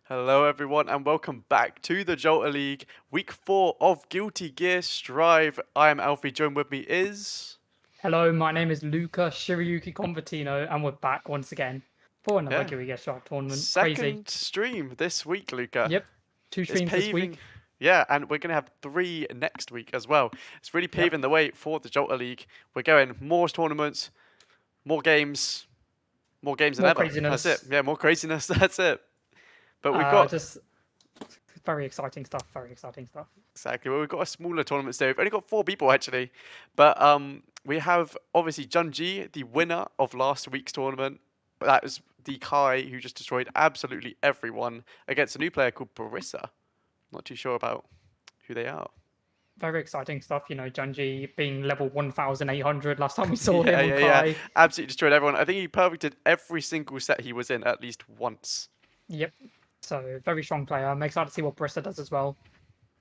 Hello everyone and welcome back to the Jalta League, week 4 of Guilty Gear Strive. I am Alfie, joined with me is... Hello, my name is Luca Shirayuki Convertino and we're back once again for another Guilty Gear Strive tournament. Second stream this week, Luca. Yep, 2 streams this week. Yeah, and we're going to have 3 next week as well. It's really paving the way for the Jalta League. We're going more tournaments, more games than ever. Craziness. That's it. Yeah, more craziness, that's it. But we've got Just very exciting stuff. Very exciting stuff. exactly. Well, we've got a smaller tournament today. We've only got 4 people actually, but we have obviously Junji, the winner of last week's tournament. That was the Kai who just destroyed absolutely everyone against a new player called Barissa. Not too sure about who they are. Very exciting stuff. Junji being level 1,800 last time we saw Yeah, him on yeah, yeah. Kai. Absolutely destroyed everyone. I think he perfected every single set he was in at least once. Yep. So very strong player. I'm excited to see what Barista does as well.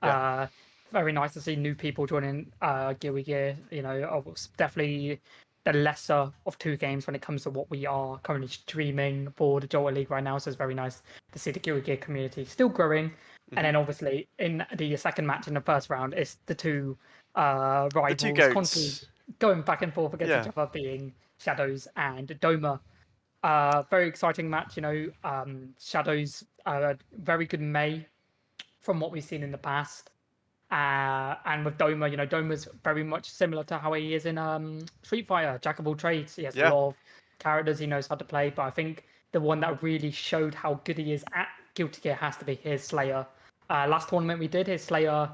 Yeah. Uh, Very nice to see new people joining Gear Gear. Definitely the lesser of two games when it comes to what we are currently streaming for the Jolta League right now. So it's very nice to see the Gear Gear community still growing. And then obviously in the second match in the first round, it's the two The two rivals constantly goats. going back and forth against each Yeah. other, being Shadows and Doma. Very exciting match. Shadows very good May from what we've seen in the past. And with Doma, Doma's very much similar to how he is in Street Fighter, jack of all trades. He has a Yeah. lot of characters he knows how to play, but I think the one that really showed how good he is at Guilty Gear has to be his Slayer. Last tournament we did, his Slayer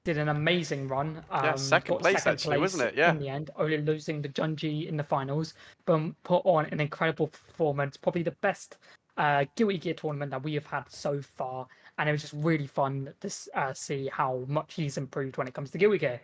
did an amazing run. Yeah. Second Got place second actually, place wasn't it? Yeah. in the end, only losing to Junji in the finals, but put on an incredible performance. Probably the best Guilty Gear tournament that we have had so far, and it was just really fun to see how much he's improved when it comes to Guilty Gear.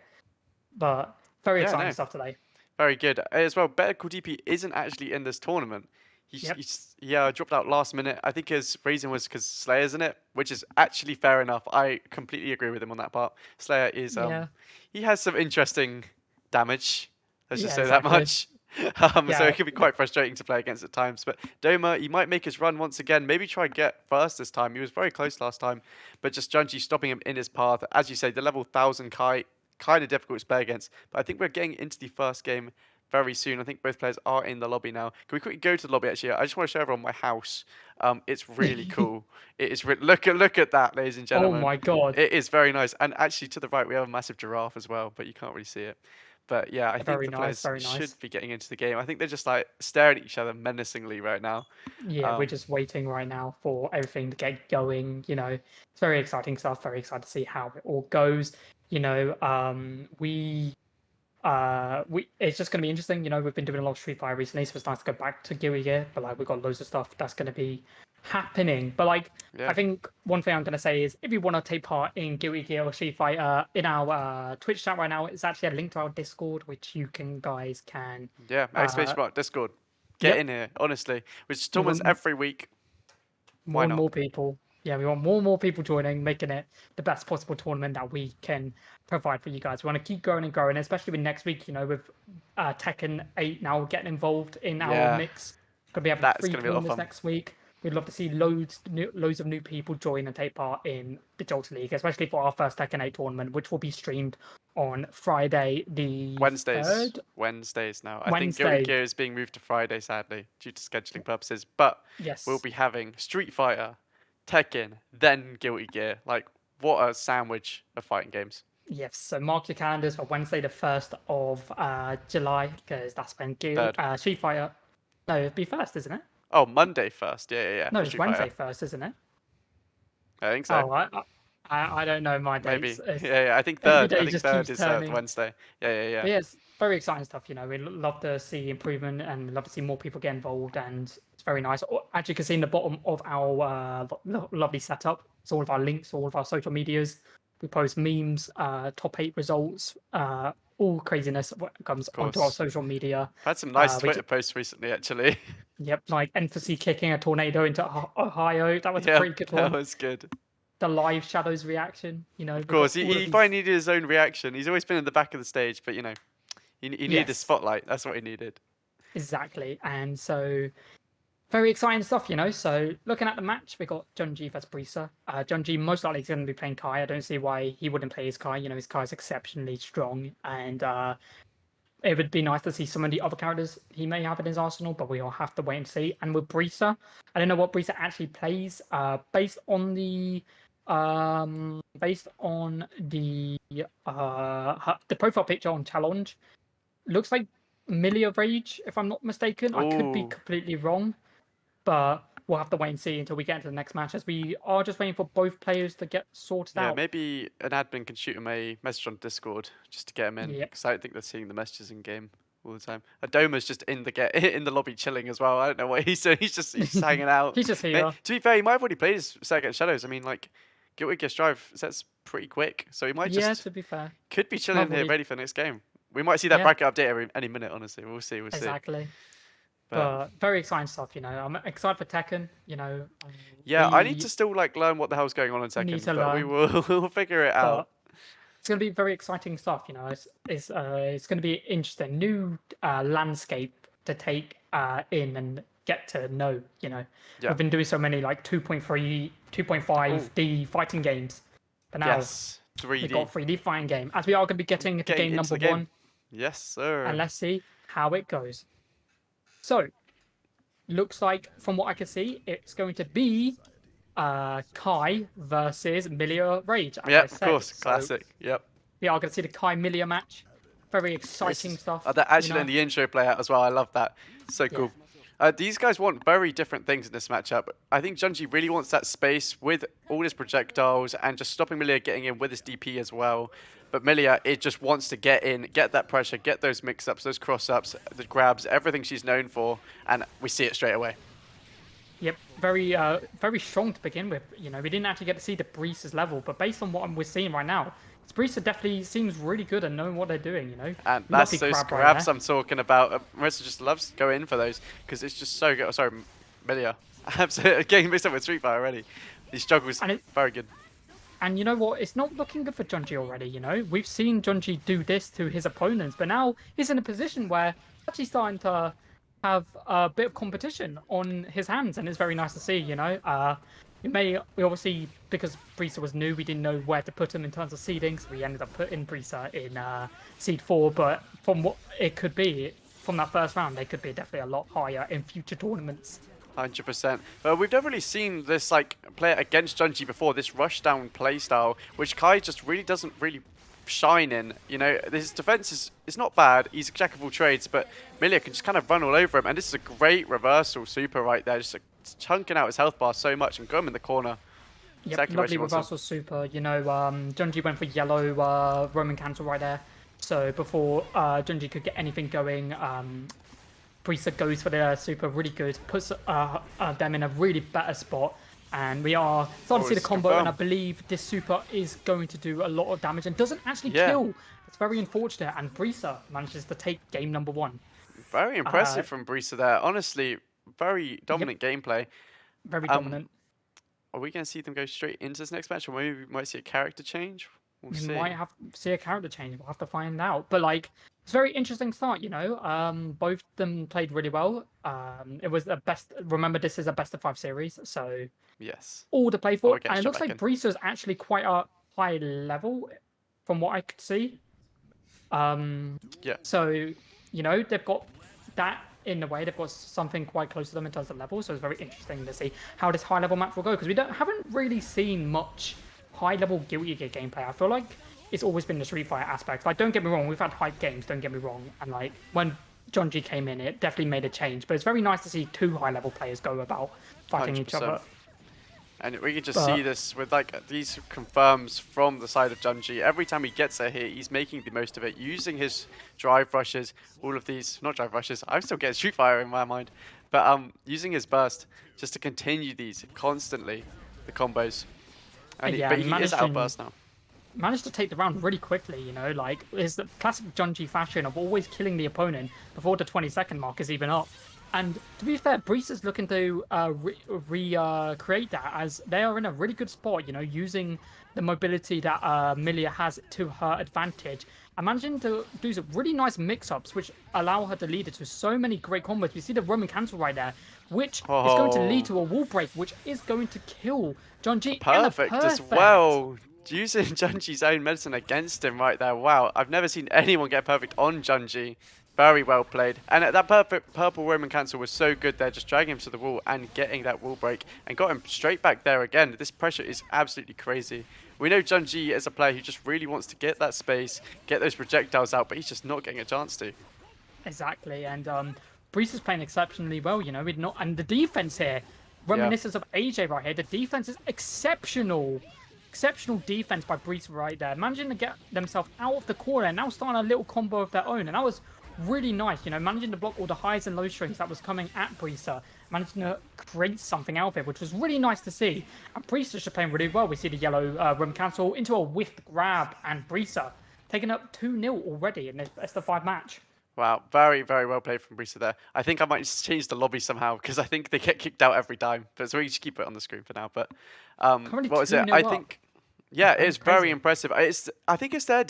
But very Yeah. exciting No. stuff today. Very good. As well, Better Call DP isn't actually in this tournament. Yep. He dropped out last minute. I think his reason was because Slayer's in it, which is actually fair enough. I completely agree with him on that part. Slayer is Yeah. he has some interesting damage. Let's just Yeah. say that Exactly. much. So Yeah. it can be quite frustrating to play against at times. But Doma, he might make his run once again. Maybe try and get first this time. He was very close last time, but just Junji stopping him in his path. As you say, the level 1,000 Kai kind of difficult to play against. But I think we're getting into the first game very soon. I think both players are in the lobby now. Can we quickly go to the lobby? Actually, I just want to show everyone my house. It's really cool. It is. Look at that, ladies and Oh gentlemen. my god. It is very nice. And actually, to the right, we have a massive giraffe as well, but you can't really see it. But yeah, I think Very the nice. players Very should nice. be getting into the game. I think they're just like staring at each other menacingly right now. Yeah, we're Um, just waiting right now for everything to get going. It's very exciting stuff. Very excited to see how it all goes. We it's just going to be interesting. We've been doing a lot of Street Fighter recently, so it's nice to go back to Gear Gear. But we've got loads of stuff that's going to be happening. But yeah, I think one thing I'm going to say is if you want to take part in Guilty Gear or Street Fighter in our Twitch chat right now, it's actually a link to our Discord, which you guys can. yeah. Uh, Exclamation mark Discord. Get yep, in here, honestly. Which we tournaments want every week. Why more and not? more people. Yeah, we want more and more people joining, making it the best possible tournament that we can provide for you guys. We want to keep growing and growing, especially with next week. With Tekken 8 now getting involved in our Yeah, mix. Gonna be having that's three gonna be a lot of tournaments fun. next week. We'd love to see loads of new people join and take part in the Jolta League, especially for our first Tekken 8 tournament, which will be streamed on Friday the Wednesdays. 3rd, Wednesdays now. I think Guilty Wednesday. Gear is being moved to Friday, sadly, due to scheduling purposes. But we'll Yes. be having Street Fighter, Tekken, then Guilty Gear. Like, what a sandwich of fighting games. Yes, so mark your calendars for Wednesday, the 1st of July, because that's when Third. Street Fighter. No, it'd be first, isn't it? Oh, Monday first. Yeah, yeah, yeah. No, For it's Street Fighter. Wednesday first, isn't it? I think so. Oh, I don't know my dates. Maybe. Yeah, yeah. I think Every third. I day think just third keeps is turning. Wednesday. Yeah, yeah, yeah. But yeah, it's very exciting stuff. We love to see improvement and love to see more people get involved, and it's very nice. As you can see in the bottom of our lovely setup, it's all of our links, all of our social medias. We post memes, top 8 results, all craziness when it comes Of onto our course. social media. I've had some nice We Twitter posts recently, actually. Yep, like Emphasis kicking a tornado into Ohio. That was a Yeah, pretty good that one. was good. The live Shadows reaction. Of We've got course, all of he these. finally needed his own reaction. He's always been in the back of the stage, but he needed a Yes, spotlight. That's what he needed. exactly. And so, very exciting stuff. So, looking at the match, we got Junji versus Brisa. Junji most likely is going to be playing Kai. I don't see why he wouldn't play his Kai. His Kai is exceptionally strong, and it would be nice to see some of the other characters he may have in his arsenal, but we'll have to wait and see. And with Brisa, I don't know what Brisa actually plays. Based on the the profile picture on Challenge, looks like Millia Rage, if I'm not mistaken. I could be Oh, completely wrong, but we'll have to wait and see until we get into the next match, as we are just waiting for both players to get sorted Yeah, out. maybe an admin can shoot him a message on Discord just to get him in, Yep. because I don't think they're seeing the messages in game all the time. Adoma's just in the in the lobby chilling as well. I don't know what he's doing. He's just hanging out. He's just here. To be fair, he might have already played his set against Shadows. I mean, like, Guilty Gear Strive sets pretty quick, so he might Yeah, just to be fair. could be chilling here, Probably. ready for the next game. We might see that Yeah. bracket update any minute. Honestly, we'll see. We'll see. Exactly. But But very exciting stuff, you know. I'm excited for Tekken, you know. yeah, I need we to still like learn what the hell's going on in need Tekken, to but we learn. will we'll figure it out. But it's going to be very exciting stuff, you know. It's going to be interesting, new landscape to take in and get to know, you know. Yeah. We've been doing so many like 2.3, 2.5D fighting games, but now Yes, we've 3D. got 3D fighting game, as we are going to be getting into Getting game into number the game. 1, Yes, sir. and let's see how it goes. So, looks like from what I can see, it's going to be Kai versus Milia Rage. As I Yep, of said. course, So, classic. Yep. we are going to see the Kai Milia match. Very exciting stuff. They're actually you know? letting the intro play out as well. I love that. So cool. These guys want very different things in this matchup. I think Junji really wants that space with all his projectiles and just stopping Milia getting in with his DP as well. But Milia, it just wants to get in, get that pressure, get those mix-ups, those cross-ups, the grabs, everything she's known for, and we see it straight away. Yep, very strong to begin with. You know, we didn't actually get to see the Breeze's level, but based on what we're seeing right now, Breeze definitely seems really good at knowing what they're doing. You know, And that's Lovely those grab grabs right I'm talking about. Marissa just loves to go in for those because it's just so good. Oh, sorry, Milia. I'm getting mixed up with Street Fighter already. He struggles. Very good. And you know what? It's not looking good for Junji already, you know? We've seen Junji do this to his opponents, but now he's in a position where he's actually starting to have a bit of competition on his hands, and it's very nice to see, you know? We obviously, because Brisa was new, we didn't know where to put him in terms of seeding, so we ended up putting Brisa in seed 4, but from what it could be, from that first round, they could be definitely a lot higher in future tournaments. 100%. But we've never really seen this like play against Junji before, this rush down play style, which Kai just really doesn't really shine in. You know, his defense is not bad. He's a jack of all trades, but Milia can just kind of run all over him. And this is a great reversal super right there, just chunking out his health bar so much and got him in the corner. Yep, Exactly lovely reversal super. You know, Junji went for yellow Roman cancel right there. So before Junji could get anything going, Brisa goes for the super, really good, puts them in a really better spot, and we are starting to see the combo, and I believe this super is going to do a lot of damage and doesn't actually kill. It's very unfortunate, and Brisa manages to take game number 1. Very impressive from Brisa there. Honestly, very dominant gameplay. Very dominant. Are we going to see them go straight into this next match, or maybe we might see a character change? We might have to see a character change. We'll have to find out. But like, it's a very interesting start. You know, both of them played really well. It was the best. Remember, this is a best of 5 series, so yes, all to play for. Okay, and it looks like Brisa's actually quite a high level, from what I could see. Yeah. So you know, they've got that in a way. They've got something quite close to them in terms of level. So it's very interesting to see how this high level match will go, because we haven't really seen much high-level Guilty Gear gameplay. I feel like it's always been the Street Fighter aspect. Like, don't get me wrong, we've had hype games, don't get me wrong. And, like, when Junji came in, it definitely made a change. But it's very nice to see 2 high-level players go about fighting 100%. each other. And we can just see this with, like, these confirms from the side of Junji. Every time he gets a hit, he's making the most of it, using his drive rushes, all of these, not drive rushes, I'm still getting Street Fighter in my mind, but using his burst just to continue these constantly, the combos. And Yeah, but he is outburst now. Managed to take the round really quickly, you know, like, it's the classic Junji fashion of always killing the opponent before the 20-second mark is even up. And to be fair, Breeze is looking to recreate that, as they are in a really good spot, you know, using the mobility that Milia has to her advantage, and managing to do some really nice mix-ups, which allow her to lead it to so many great combos. We see the Roman cancel right there, which is going to lead to a wall break, which is going to kill Junji. Perfect as well. Using Junji's own medicine against him right there. Wow, I've never seen anyone get perfect on Junji. Very well played. And that perfect purple Roman cancel was so good there, just dragging him to the wall and getting that wall break and got him straight back there again. This pressure is absolutely crazy. We know Junji is a player who just really wants to get that space, get those projectiles out, but he's just not getting a chance to. Exactly, and Breeze is playing exceptionally well, you know, and the defense here, Yeah. reminiscence of AJ right here. The defense is exceptional. Exceptional defense by Brees right there. Managing to get themselves out of the corner and now starting a little combo of their own. And that was really nice, you know, managing to block all the highs and low strings that was coming at Breezer, managing to create something out of it, which was really nice to see. And Breezer just playing really well. We see the yellow room cancel into a whiffed grab, and Breezer taking up 2-0 already in this best of 5 match. Wow, very, very well played from Brisa there. I think I might just change the lobby somehow because I think they get kicked out every time. But so we just keep it on the screen for now. But Currently what was it? 2-0 I up. think, yeah, it's very crazy. impressive. I think it's their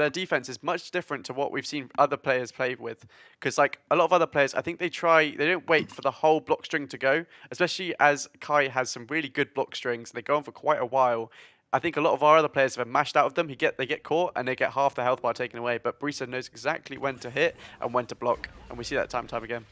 defense is much different to what we've seen other players play with. Because like a lot of other players, I think they don't wait for the whole block string to go. Especially as Kai has some really good block strings. They go on for quite a while. I think a lot of our other players have been mashed out of them. They get caught and they get half the health bar taken away. But Brisa knows exactly when to hit and when to block, and we see that time and time again.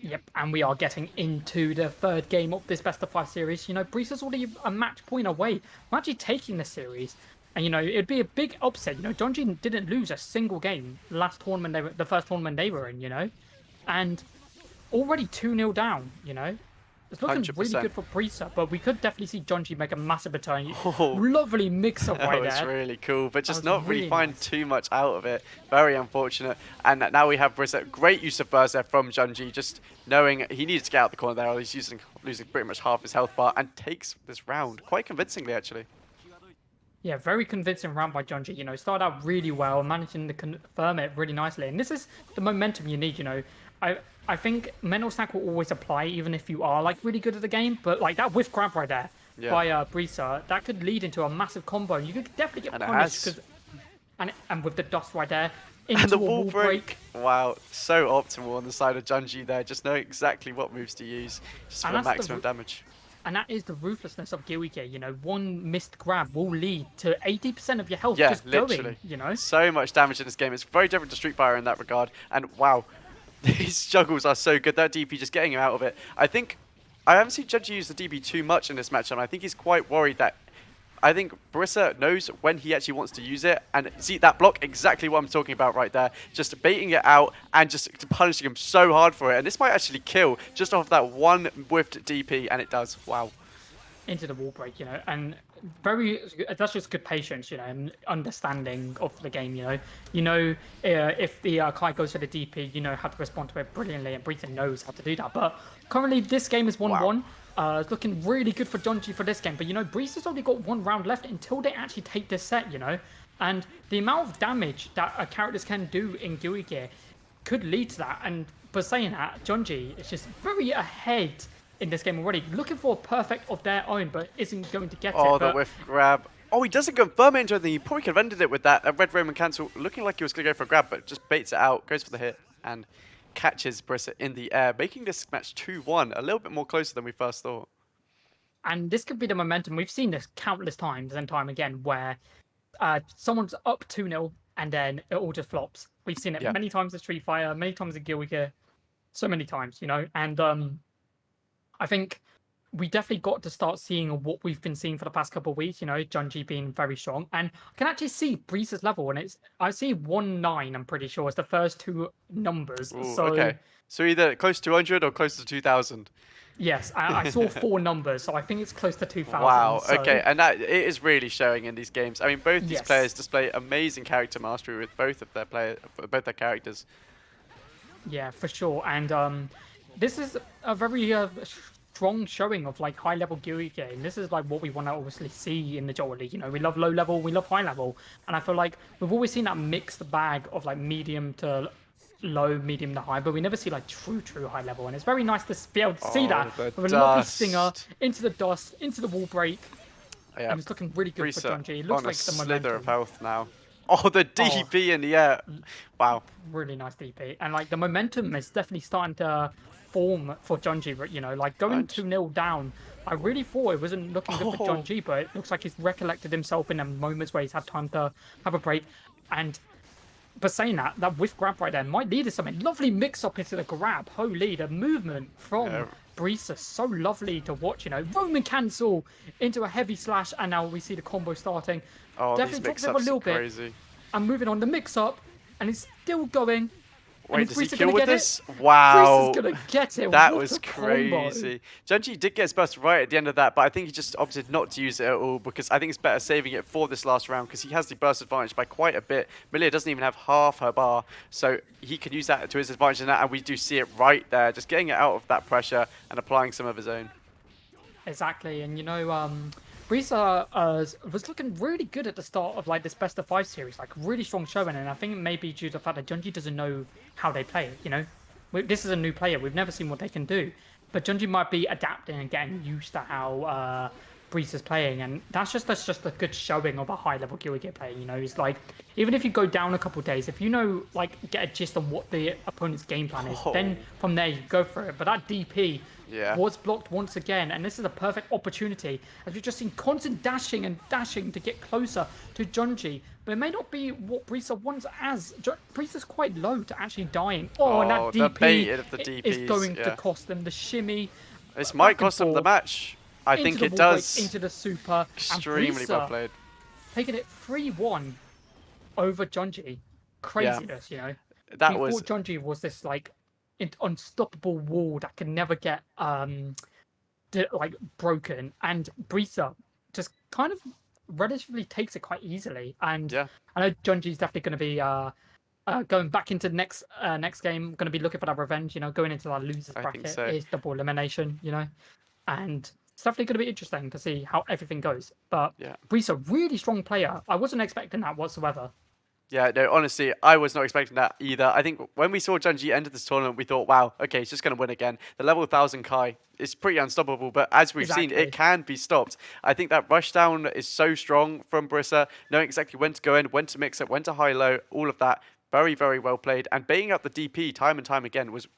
Yep, and we are getting into the 3rd game of this best of 5 series. You know, Breeze's already a match point away from actually taking the series. And, you know, it'd be a big upset. You know, Donji didn't lose a single game last tournament, the first tournament they were in, you know. And already 2-0 down, you know. It's looking 100%. really good for Breezer, but we could definitely see Jonji make a massive return. Oh, Lovely mix-up right that was there. really cool, but just was not really really find nice. too much out of it. Very unfortunate. And now we have Brisa. Great use of burst there from Junji, just knowing he needed to get out the corner there, or he's losing pretty much half his health bar, and takes this round quite convincingly, actually. Yeah, very convincing round by Jonji. You know, started out really well, managing to confirm it really nicely. And this is the momentum you need, you know. I think mental stack will always apply, even if you are like really good at the game. But like that whiff grab right there by Brisa, that could lead into a massive combo. You could definitely get punished and with the dust right there into And the a wall break. Wow, so optimal on the side of Junji there. Just knowing exactly what moves to use, just for the maximum damage. And that is the ruthlessness of Gilwike. You know, one missed grab will lead to 80% of your health Yeah, just literally. going, you know? So much damage in this game. It's very different to Street Fighter in that regard. And wow, these juggles are so good. That DP just getting him out of it. I haven't seen Junji use the DP too much in this match, and I think he's quite worried that I think Brisa knows when he actually wants to use it. And see, that block, exactly what I'm talking about right there. Just baiting it out and just punishing him so hard for it. And this might actually kill just off that one whiffed DP, and it does. Wow. Into the wall break, you know, and that's just good patience, you know, and understanding of the game, you know, if the Kai goes for the DP, you know how to respond to it brilliantly, and Breezer knows how to do that. But currently this game is 1-1. It's looking really good for Jonji for this game, but you know, Breezer's only got 1 round left until they actually take this set, you know, and the amount of damage that characters can do in Gui Gear could lead to that. And but saying that, Jonji is just very ahead in this game already, looking for a perfect of their own, but isn't going to get it. Oh, the whiff grab. Oh, he doesn't confirm it into anything. He probably could have ended it with that. A red Roman cancel, looking like he was going to go for a grab, but just baits it out, goes for the hit, and catches Brisa in the air, making this match 2-1, a little bit more closer than we first thought. And this could be the momentum. We've seen this countless times and time again, where someone's up 2-0 and then it all just flops. We've seen it many times in Street Fighter, many times in Guild Gear, so many times, you know, and I think we definitely got to start seeing what we've been seeing for the past couple of weeks, you know, Junji being very strong. And I can actually see Breeze's level, and I see 1-9, I'm pretty sure, it's the first 2 numbers. Ooh, so okay. So either close to 200 or close to 2000. Yes, I saw 4 numbers, so I think it's close to 2000. Wow, so. okay, and that it is really showing in these games. I mean, both these players display amazing character mastery with both their characters. Yeah, for sure. And this is a very strong showing of like high level Gui game. This is like what we want to obviously see in the Jalta League. You know, we love low level, we love high level, and I feel like we've always seen that mixed bag of like medium to low, medium to high, but we never see like true high level. And it's very nice to be able to see that with a lovely stinger into the dust, into the wall break. Yeah. And it's looking really good for Junji. It looks like the slither of health now. Oh, the DP in the air. Wow. Really nice DP. And like the momentum is definitely starting to form for Junji, you know, like going 2-0 down. I really thought it wasn't looking good for Junji, but it looks like he's recollected himself in the moments where he's had time to have a break. And but saying that whiff grab right there might lead to something. Lovely mix up into the grab. Holy, the movement from Brisa, so lovely to watch, you know. Roman cancel into a heavy slash, and now we see the combo starting. Oh, definitely drops it a little bit. crazy. And moving on the mix up, and it's still going. And Wait, is does he Brisa kill gonna with get it? this? Brisa's Wow. gonna get it. That What was a combo! crazy. Junji did get his burst right at the end of that, but I think he just opted not to use it at all because I think it's better saving it for this last round because he has the burst advantage by quite a bit. Melia doesn't even have half her bar, so he can use that to his advantage in that, and we do see it right there, just getting it out of that pressure and applying some of his own. Exactly, and Brisa was looking really good at the start of like this best of 5 series, like really strong showing, and I think it may be due to the fact that Junji doesn't know how they play it. This is a new player; we've never seen what they can do, but Junji might be adapting and getting used to how Brisa's playing, and that's just a good showing of a high level Gear player. It's like even if you go down a couple days, if get a gist on what the opponent's game plan is, then from there you go for it. But that DP. Yeah. Was blocked once again, and this is a perfect opportunity as we've just seen constant dashing and dashing to get closer to Junji. But it may not be what Brisa wants as Brisa's quite low to actually dying. Oh, and that the DP bait of the is DPs, going yeah. to cost them the shimmy. This might cost them the match. I think it does. Into the super. Extremely and well Brisa played. taking it 3-1 over Junji. Craziness, That we was. thought Junji was this like unstoppable wall that can never get broken, and Brisa just kind of relatively takes it quite easily. And Yeah. I know Junji's definitely going to be going back into next game, going to be looking for that revenge. Going into that losers bracket so. is double elimination. And it's definitely going to be interesting to see how everything goes. But Yeah. Brisa, really strong player. I wasn't expecting that whatsoever. Yeah, no, honestly, I was not expecting that either. I think when we saw Junji enter this tournament, we thought, wow, okay, he's just going to win again. The level 1000 Kai is pretty unstoppable, but as we've seen, it can be stopped. I think that rush down is so strong from Brisa, knowing exactly when to go in, when to mix it, when to high-low, all of that. Very, very well played. And baiting out the DP time and time again was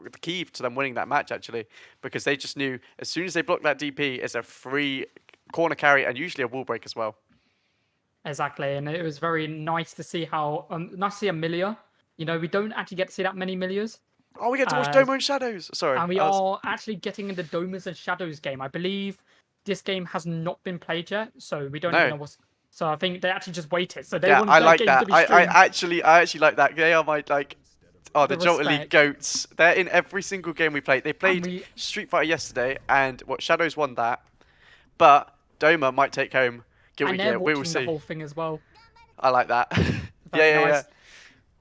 the key to them winning that match, actually, because they just knew as soon as they block that DP, it's a free corner carry and usually a wall break as well. Exactly, and it was very nice to see how nice to see Amelia. We don't actually get to see that many Amelias. Oh, we get to watch Doma and Shadows. Sorry, and we are actually getting in the Domas and Shadows game. I believe this game has not been played yet, so we don't even know what's. So I think they actually just waited. So they want that game to be streamed. I actually like that. They are my like. Oh, the Jalta League goats. They're in every single game we played. They played Street Fighter yesterday, and Shadows won that. But Doma might take home Guilty Gear. We will see. The whole thing as well. I like that. Yeah.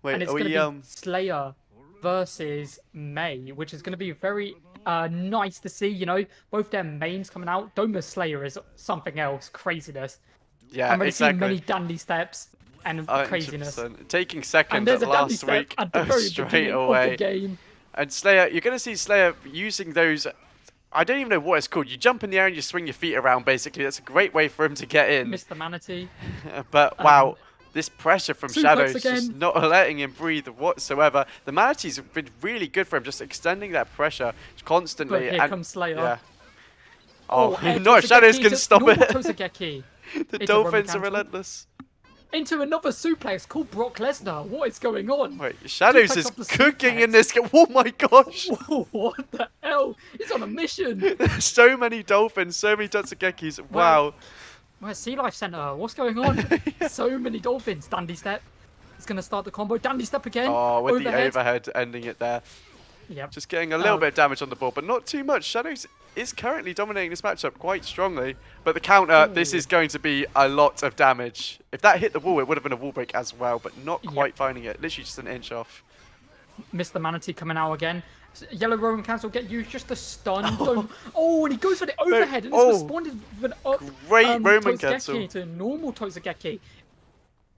Wait, and it's going to be Slayer versus May, which is going to be very nice to see. Both their mains coming out. Doma's Slayer is something else. Craziness. Yeah, I'm ready to see many dandy steps and 100%. craziness. Taking second last week straight away. And Slayer, you're going to see Slayer using those. I don't even know what it's called. You jump in the air and you swing your feet around, basically. That's a great way for him to get in. Mr. Manatee. But, wow, this pressure from Shadows just not letting him breathe whatsoever. The Manatee's been really good for him, just extending that pressure constantly. But here comes Slayer. Yeah. Oh, no, Shadows can stop it. The Dolphins are relentless. Into another suplex called Brock Lesnar. What is going on? Wait, Shadows is cooking in this game. Oh my gosh! What the hell? He's on a mission. So many dolphins, so many Tatsugekis. Wow. Where's Sea Life Center? What's going on? So many dolphins. Dandy step. He's going to start the combo. Dandy step again. Oh, with the overhead ending it there. Yep. Just getting a little bit of damage on the board, but not too much. Shadows is currently dominating this matchup quite strongly. But the counter, this is going to be a lot of damage. If that hit the wall, it would have been a wall break as well, but not quite finding it. Literally just an inch off. Mr. Manatee coming out again. Yellow Roman Cancel get used, just a stun. And he goes for the overhead, and it's responded with an up great Roman Cancel to normal Tozugeki.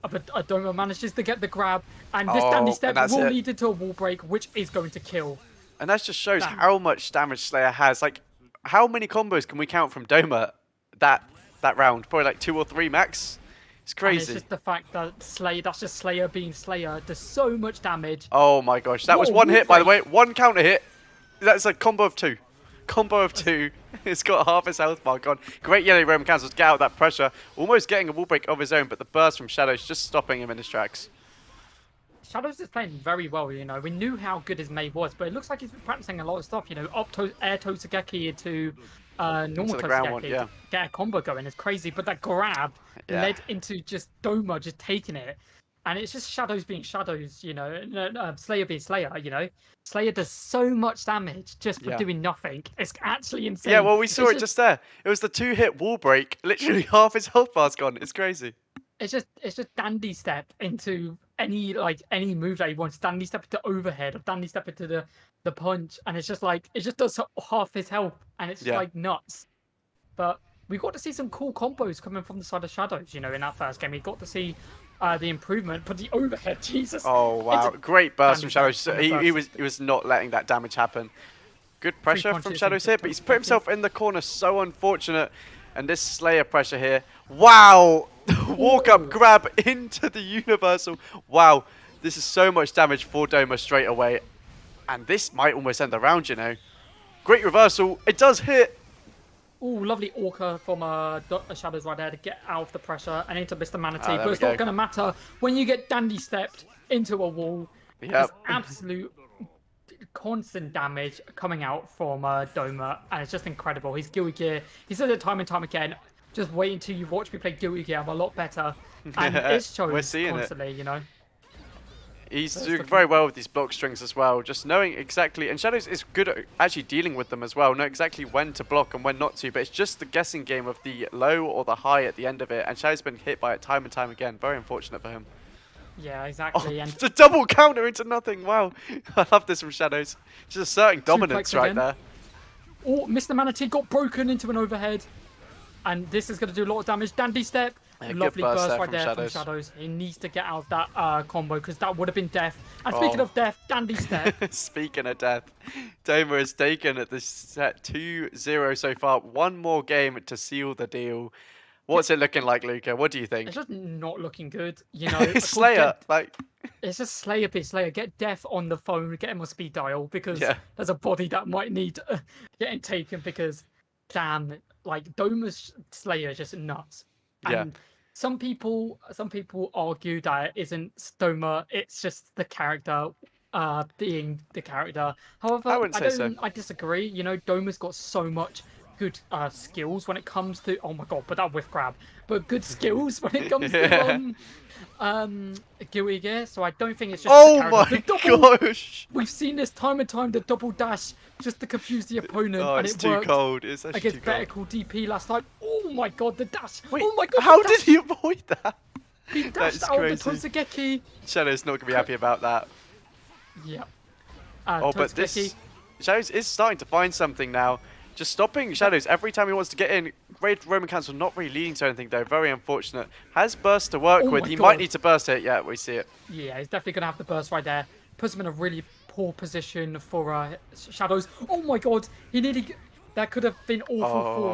But Doma manages to get the grab, and this dandy step will lead into a wall break, which is going to kill. And that just shows how much damage Slayer has. Like, how many combos can we count from Doma that round? Probably like 2 or 3 max. It's crazy. And it's just the fact that that's just Slayer being Slayer. Does so much damage. Oh my gosh, that was one hit, by the way. One counter hit. That's a combo of 2. Combo of 2. It's got half his health bar gone. Great yellow Roman cancels to get out of that pressure. Almost getting a wall break of his own, but the burst from Shadows just stopping him in his tracks. Shadows is playing very well, We knew how good his May was, but it looks like he's been practicing a lot of stuff, Up air Tozugeki into normal Tozugeki. Get a combo going. It's crazy, but that grab led into just Doma just taking it. And it's just shadows being shadows, you know, Slayer being Slayer, you know. Slayer does so much damage just for Yeah. doing nothing. It's actually insane. Yeah, well, we saw It's it just there. It was the 2-hit wall break. Literally half his health bar's gone. It's crazy. it's just dandy step into any move that he wants. Dandy step into overhead or dandy step into the punch, and it's just like it just does half his health, and it's just Yeah. like nuts. But we got to see some cool combos coming from the side of Shadows. You know, in that first game, we got to see the improvement, but the overhead, Jesus. Oh wow, great burst from dandy Shadows. step on the He burst. was not letting that damage happen. Good Three pressure from punches Shadows into here, but he's touch put Geki. himself in the corner. So unfortunate. And this Slayer pressure here. Wow! Walk up, Ooh. grab into the Universal. Wow, this is so much damage for Doma straight away. And this might almost end the round, you know. Great reversal. It does hit. Ooh, lovely Orca from Shadows right there to get out of the pressure and into Mr. Manatee. There But we it's not go. going to matter when you get dandy stepped into a wall. Yep. There's absolute constant damage coming out from Doma, and it's just incredible. His Guilty Gear, he said it time and time again, just wait until you watch me play Guilty Gear, I'm a lot better. And it shows We're seeing constantly, you know. He's That's doing looking- very well with these block strings as well, just knowing exactly, and Shadows is good at actually dealing with them as well, know exactly when to block and when not to, but it's just the guessing game of the low or the high at the end of it, and Shadow's been hit by it time and time again. Very unfortunate for him. Yeah, Oh, exactly. And it's a double counter into nothing, wow. I love this from Shadows. Just asserting dominance suplex right again. there. oh, Mr. Manatee got broken into an overhead. And this is going to do a lot of damage. Dandy step. Yeah, good Lovely burst burst there right from there Shadows. from Shadows. He needs to get out of that combo because that would have been death. And speaking Oh. of death, dandy step. Speaking of death, Doma has taken at this set 2-0 so far. One more game to seal the deal. What's it looking like, Luca? What do you think? It's just not looking good, you know. Slayer, like, It's just Slayer be Slayer. Get Death on the phone, get him on speed dial because Yeah. there's a body that might need getting taken because, damn, like Doma's Slayer is just nuts. Yeah. And some people argue that it isn't Stoma, it's just the character being the character. However, I wouldn't say so. I disagree. You know, Doma's got so much good skills when it comes to oh my god, but that whiff grab. But good skills when it comes to Guilty Gear, so I don't think it's just Oh the my character. The double, gosh! we've seen this time and time, the double dash just to confuse the opponent, Oh, and it's it too worked cold. It's actually against too Better cold. Call DP last time. Oh my god, the dash! Wait, oh my god, how the did dash! he avoid that? He That dashed is out crazy. the Tonsugeki. Shadow's not going to be happy about that. Yeah. Oh, but Tonsugeki. this... Shadows is starting to find something now. Just stopping Shadows every time he wants to get in. Great Roman Cancel not really leading to anything though. Very unfortunate. Has burst to work Oh with. my He might God. need to burst it. Yeah, we see it. Yeah, he's definitely gonna have the burst right there. Puts him in a really poor position for Shadows. Oh my god, he nearly. That could have been awful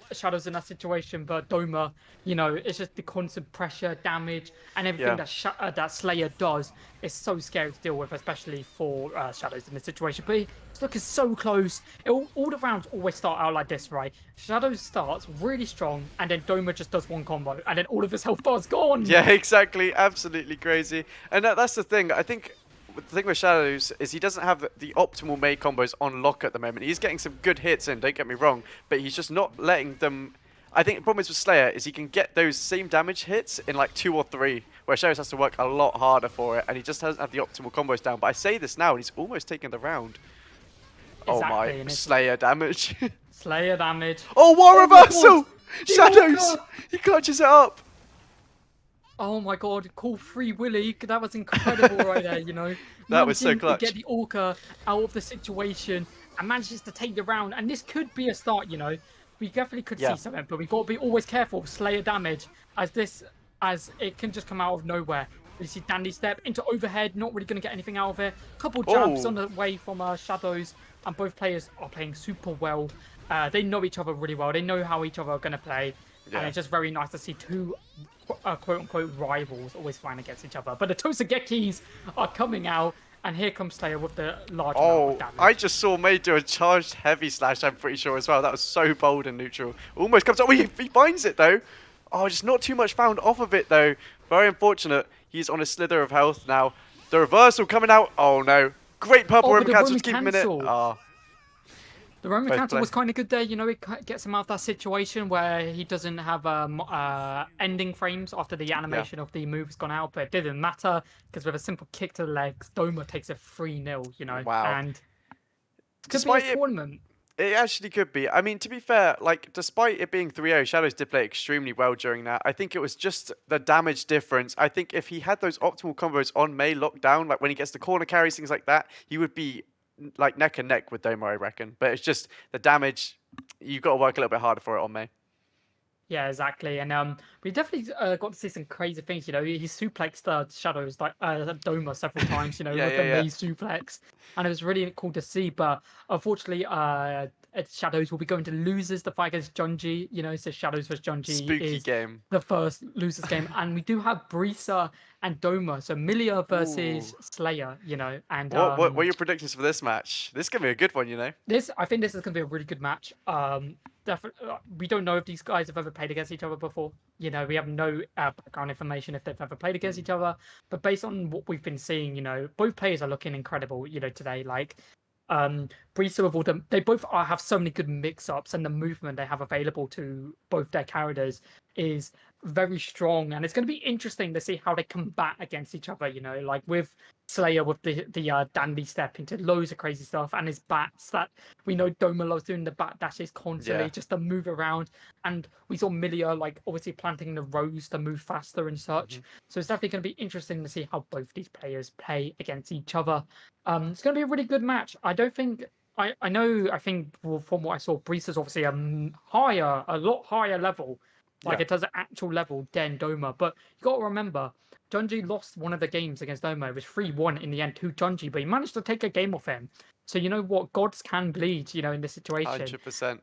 for Shadows in that situation, but Doma, you know, it's just the constant pressure, damage, and everything Yeah. that Slayer does is so scary to deal with, especially for Shadows in this situation. But he's looking so close. All the rounds always start out like this, right? Shadows starts really strong, and then Doma just does one combo, and then all of his health bar's gone. Yeah, exactly. Absolutely crazy. And that's the thing. I think the thing with Shadows is he doesn't have the optimal made combos on lock at the moment. He's getting some good hits in, don't get me wrong, but he's just not letting them... I think the problem is with Slayer is he can get those same damage hits in like 2 or 3, where Shadows has to work a lot harder for it, and he just doesn't have the optimal combos down. But I say this now, and he's almost taken the round. Oh Exactly, my, and it's- Slayer damage. Slayer damage. Oh, what Oh my reversal! God! The Shadows! Orca! He clutches it up! Oh my god, call Free Willy. That was incredible right there, you know. That was so Managing to clutch. get the Orca out of the situation and manages to take the round. And this could be a start, you know. We definitely could Yeah. see something, but we've got to be always careful. Slayer damage, as it can just come out of nowhere. We see Dandy step into overhead, not really going to get anything out of it. Couple jabs Oh. on the way from Shadows, and both players are playing super well. They know each other really well. They know how each other are going to play. Yeah. And it's just very nice to see two quote-unquote rivals always fighting against each other. But the Tosugekis are coming out, and here comes Slayer with the large amount Oh, of damage. I just saw May do a charged heavy slash, I'm pretty sure as well. That was so bold and neutral. Almost comes up. Oh, he finds it though. Oh, just not too much found off of it though. Very unfortunate. He's on a slither of health now. The reversal coming out. Oh no. Great purple Oh, but Roman the cancel Roman to keep him in it. cancel. Ah. The Roman Both counter play. was kind of good there. You know, it gets him out of that situation where he doesn't have ending frames after the Yeah. animation of the move has gone out, but it didn't matter because with a simple kick to the legs, Doma takes a 3-0, you know, Wow. and could be his Despite it, tournament. it actually could be. I mean, to be fair, like despite it being 3-0, Shadows did play extremely well during that. I think it was just the damage difference. I think if he had those optimal combos on Mei locked down, like when he gets the corner carries, things like that, he would be like neck and neck with Doma, I reckon. But it's just the damage. You've got to work a little bit harder for it on Mei. Yeah, exactly. And we definitely got to see some crazy things. You know, he suplexed Shadows like Doma several times. You know, Yeah, with yeah, the yeah. Mei suplex, and it was really cool to see. But unfortunately, Shadows will be going to losers the fight against Junji. You know, so Shadows vs Junji Spooky is game. the first losers game, and we do have Brisa and Doma. So Milia Ooh. versus Slayer. You know, and What are your predictions for this match? This could be a good one, you know. I think this is going to be a really good match. Definitely, we don't know if these guys have ever played against each other before. You know, we have no background information if they've ever played against each other. But based on what we've been seeing, you know, both players are looking incredible. You know, today, like, Brisa with all them, they both have so many good mix-ups, and the movement they have available to both their characters is very strong. And it's going to be interesting to see how they combat against each other. You know, like with Slayer with the dandy step into loads of crazy stuff, and his bats that we know Doma loves doing the bat dashes constantly Yeah. just to move around. And we saw Milia like obviously planting the rose to move faster and such. Mhm. So it's definitely going to be interesting to see how both these players play against each other. It's going to be a really good match. I don't think. I think from what I saw, Brees is obviously a lot higher level, like Yeah. it does an actual level than Doma. But you got to remember, Junji lost one of the games against Doma. It was 3-1 in the end to Junji, but he managed to take a game off him. So you know what? Gods can bleed, you know, in this situation. 100%.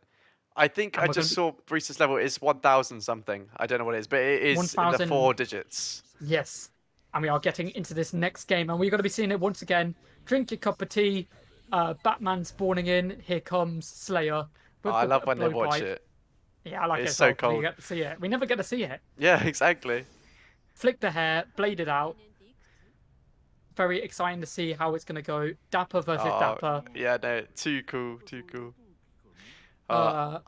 I think I And we're going just to be saw Brees's level is 1000 something. I don't know what it is, but it is in the 1,000. 4 digits. Yes. And we are getting into this next game, and we're going to be seeing it once again. Drink your cup of tea. Batman spawning in. Here comes Slayer Oh, with I the love when they watch blowpipe. it. Yeah, I like it It's as so well because you cold. get to see it. We never get to see it. Yeah, exactly. Flick the hair, blade it out. Very exciting to see how it's going to go. Dapper versus Oh, Dapper. yeah, no, too cool, too cool. Uh, Uh,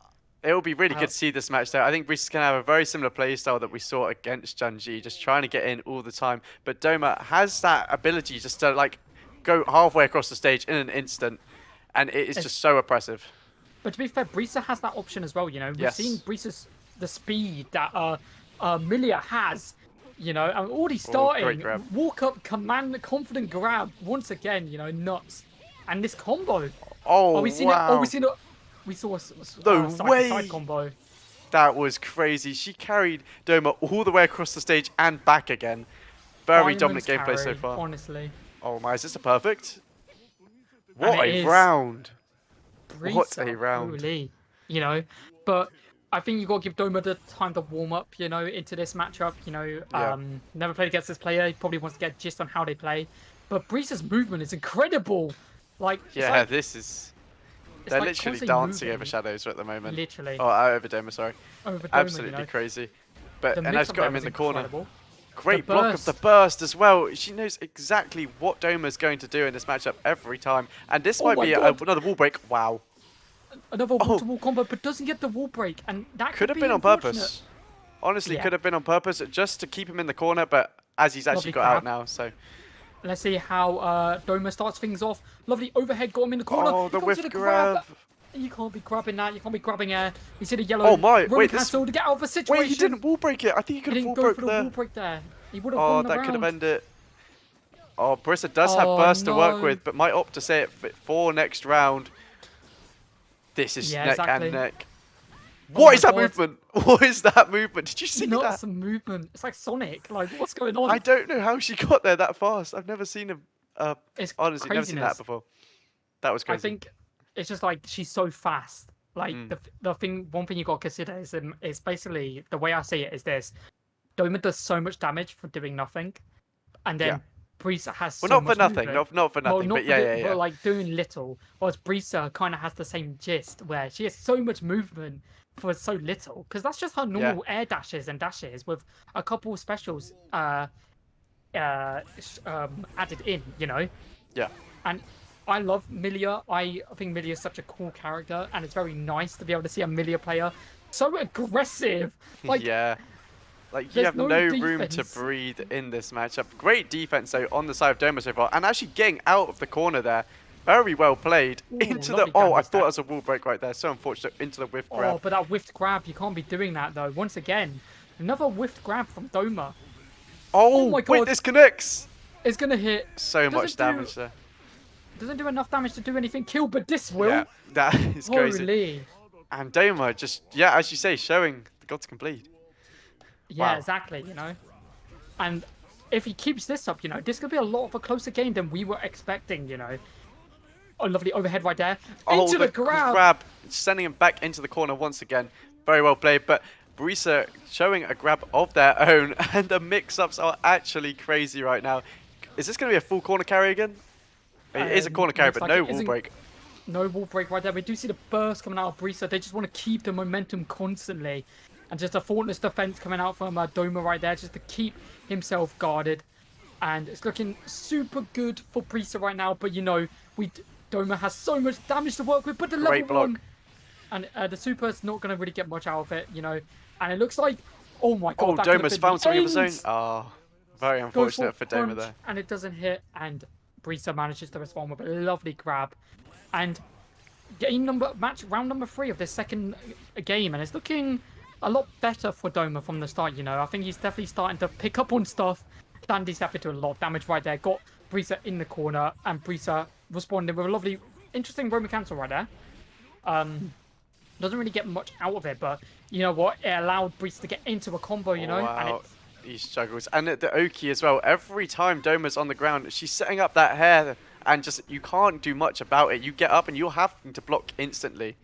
it will be really uh, good to see this match though. I think Brees is going to have a very similar playstyle that we saw against Junji, just trying to get in all the time. But Doma has that ability just to like go halfway across the stage in an instant, and it is it's, just so oppressive. but to be fair, Brisa has that option as well. You know, we've seen Yes. Brisa's the speed that Milia has. You know, and already Oh, great starting grab. walk up, command, confident grab once again. You know, nuts, and this combo. Oh, Oh, we seen it. Oh, we wow. seen it. We saw a No side to side way. combo. That was crazy. She carried Doma all the way across the stage and back again. Very dominant Fireman's gameplay so carry, far. honestly, Oh my, is this a perfect? and What it a is. round. What a Brisa, round. holy, you know. But I think you got to give Doma the time to warm up, you know, into this matchup. You know, Yeah. never played against this player. He probably wants to get gist on how they play. But Brisa's movement is incredible. Like Yeah, this is... it's They're like literally constantly dancing over moving, Shadows at the moment. literally Oh, over Doma, sorry. over Doma. You Absolutely know, crazy. the And I've mix-up got there him was in the corner. incredible. Great The block of the burst. burst as well. She knows exactly what Doma's going to do in this matchup every time. And this Oh might my be god! another wall break. Wow. Another Oh, wall-to-wall combo, but doesn't get the wall break, and that could could have be been on unfortunate. purpose. Honestly, Yeah, could have been on purpose just to keep him in the corner, but as he's actually lovely got out grab. now, so... Let's see how Doma starts things off. Lovely overhead, got him in the corner. Oh, He the comes to whiff the grab. grab. You can't be grabbing that. You can't be grabbing air. You see the yellow Oh my, Roman wait, this... cancel to get out of the Wait, he situation. didn't wall break it. I think he He could have didn't wall go for broke the there. wall break there. He would have Oh, won the that could have round. ended it. Oh, Barista does have Oh burst to work no. with, but might opt to say it for next round. This is Yeah, neck and exactly. neck. Oh What my is that God. movement? What is that movement? Did you see Not that? some movement. It's like Sonic. Like, what's going I on? don't know how she got there that fast. I've never seen It's honestly, never seen that craziness. before. That was I crazy. think it's just like she's so fast. Like Mm. one thing you got to consider is basically the way I see it is this: Doma does so much damage for doing nothing, and Yeah. then Brisa has Well, so not for much nothing. movement. Not for Well, nothing. not But for yeah, the, yeah, yeah. but like doing little. Whereas Brisa kind of has the same gist where she has so much movement for so little, because that's just her Yeah. normal air dashes and dashes with a couple of specials added in, you know. Yeah. And I love Milia. I think Milia is such a cool character, and it's very nice to be able to see a Milia player so aggressive. Like, Yeah. Like, you there's have no no room to defense. breathe in this matchup. Great defense, though, on the side of Doma so far. And actually getting out of the corner there. Very well played. Ooh, Into the... lovely Oh, I damage thought it there. was a wall break right there. So unfortunate. Into the whiff grab. Oh, but that whiffed grab, you can't be doing that though. Once again, another whiffed grab from Doma. Oh Oh, my wait, god, this connects. it's gonna hit. So much Doesn't do damage there. doesn't do enough damage to do anything kill, but this Yeah, will. that is crazy. Holy. And Doma just, yeah, as you say, showing the gods can bleed. Yeah, Wow. exactly, you know. And if he keeps this up, you know, this could be a lot of a closer game than we were expecting, you know. Oh, lovely overhead right there. Oh, Into the grab. grab, sending him back into the corner once again. Very well played, but Brisa showing a grab of their own, and the mix-ups are actually crazy right now. Is this going to be a full corner carry again? It is a corner carry, Looks but like no it wall isn't. break. No wall break right there. We do see the burst coming out of Brisa. They just want to keep the momentum constantly. And just a thoughtless defense coming out from Doma right there just to keep himself guarded. And it's looking super good for Brisa right now. But, you know, Doma has so much damage to work with. But the Great level block. 1. And the super's not going to really get much out of it, you know. And it looks like, oh my god, Oh, that could have Doma's been found the something of his own. end. Oh, very Goes unfortunate for a Doma punch, there. and it doesn't hit. And Brisa manages to respond with a lovely grab. And round number 3 of this second game, and it's looking a lot better for Doma from the start. You know, I think he's definitely starting to pick up on stuff. Dandy's having to do a lot of damage right there. Got Brisa in the corner, and Brisa responding with a lovely, interesting Roman cancel right there. Doesn't really get much out of it, but you know what? It allowed Brisa to get into a combo. You know, and Wow, it's he struggles. And the Oki as well. Every time Doma's on the ground, she's setting up that hair, and just you can't do much about it. You get up and you're having to block instantly.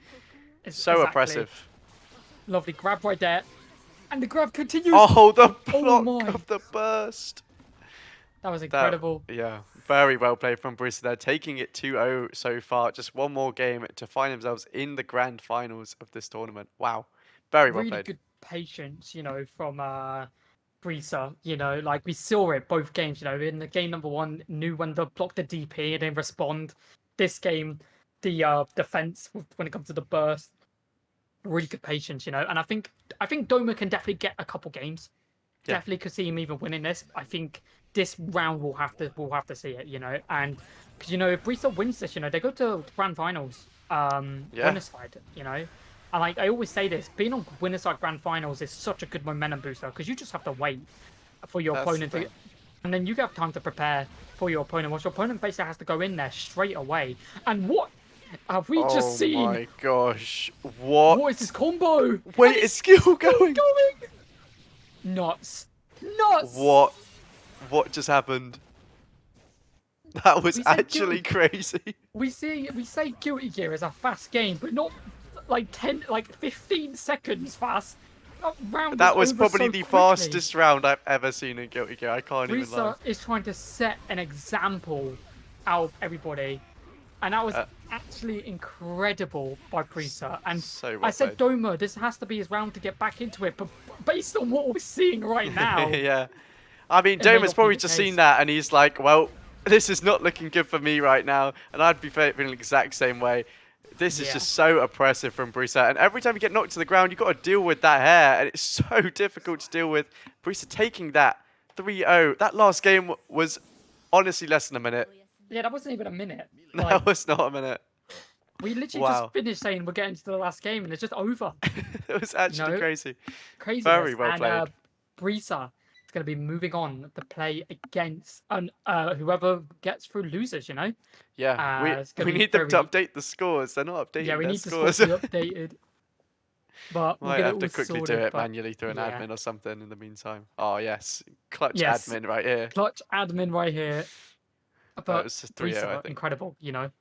So exactly oppressive. lovely grab right there, and the grab continues. Oh, the Oh block my. of the burst. That was That, incredible. yeah, very well played from Bristol there, taking it 2-0 so far. Just one more game to find themselves in the grand finals of this tournament. Wow, very well Really played. good patience, you know, from Brisa. You know, like we saw it both games. You know, in the game number 1, knew when to block the DP and then respond. This game, the defense when it comes to the burst, really good patience. You know, and I think Doma can definitely get a couple games. Yeah. Definitely could see him even winning this. I think this round we'll have to see it. You know, and because you know if Brisa wins this, you know they go to grand finals. Yeah. Winner side. You know. And like I always say this, being on winner side grand finals is such a good momentum booster because you just have to wait for your That's the opponent to, thing. and then you have time to prepare for your opponent. Whilst your opponent basically has to go in there straight away. And what have we Oh just seen? my gosh, what? What is this combo? Wait, And it's still going. Nuts, nuts. What? What just happened? That was We said actually crazy. We say Guilty Gear is a fast game, but not like 15 seconds fast. That was probably the fastest round I've ever seen in Guilty Gear. I can't even lie. Brisa is trying to set an example out of everybody, and that was actually incredible by Brisa. And So well I said, played. Doma, this has to be his round to get back into it, but based on what we're seeing right now, Yeah. I mean, it may Doma's not be probably the just case. seen that and he's like, well, this is not looking good for me right now. And I'd be feeling the exact same way. This is Yeah. just so oppressive from Brisa. And every time you get knocked to the ground, you've got to deal with that hair. And it's so difficult to deal with. Brisa taking that 3-0. That last game was honestly less than a minute. Yeah, that wasn't even a minute. That was not a minute. We literally Wow. just finished saying we're getting to the last game, and it's just over. It was actually know, crazy. Craziness. Very well played. And Brisa is going to be moving on to play against whoever gets through losers. You know. Yeah, it's gonna we be need them to very- update the scores. They're not updating Yeah, we their need the scores. scores to be updated. But we'll Might get it have all to quickly do sorted, it but manually through an yeah. admin or something in the meantime. Oh, yes. Clutch Yes. admin right here. Clutch admin right here. That But was 3-0, I Brisa, think. incredible. You know.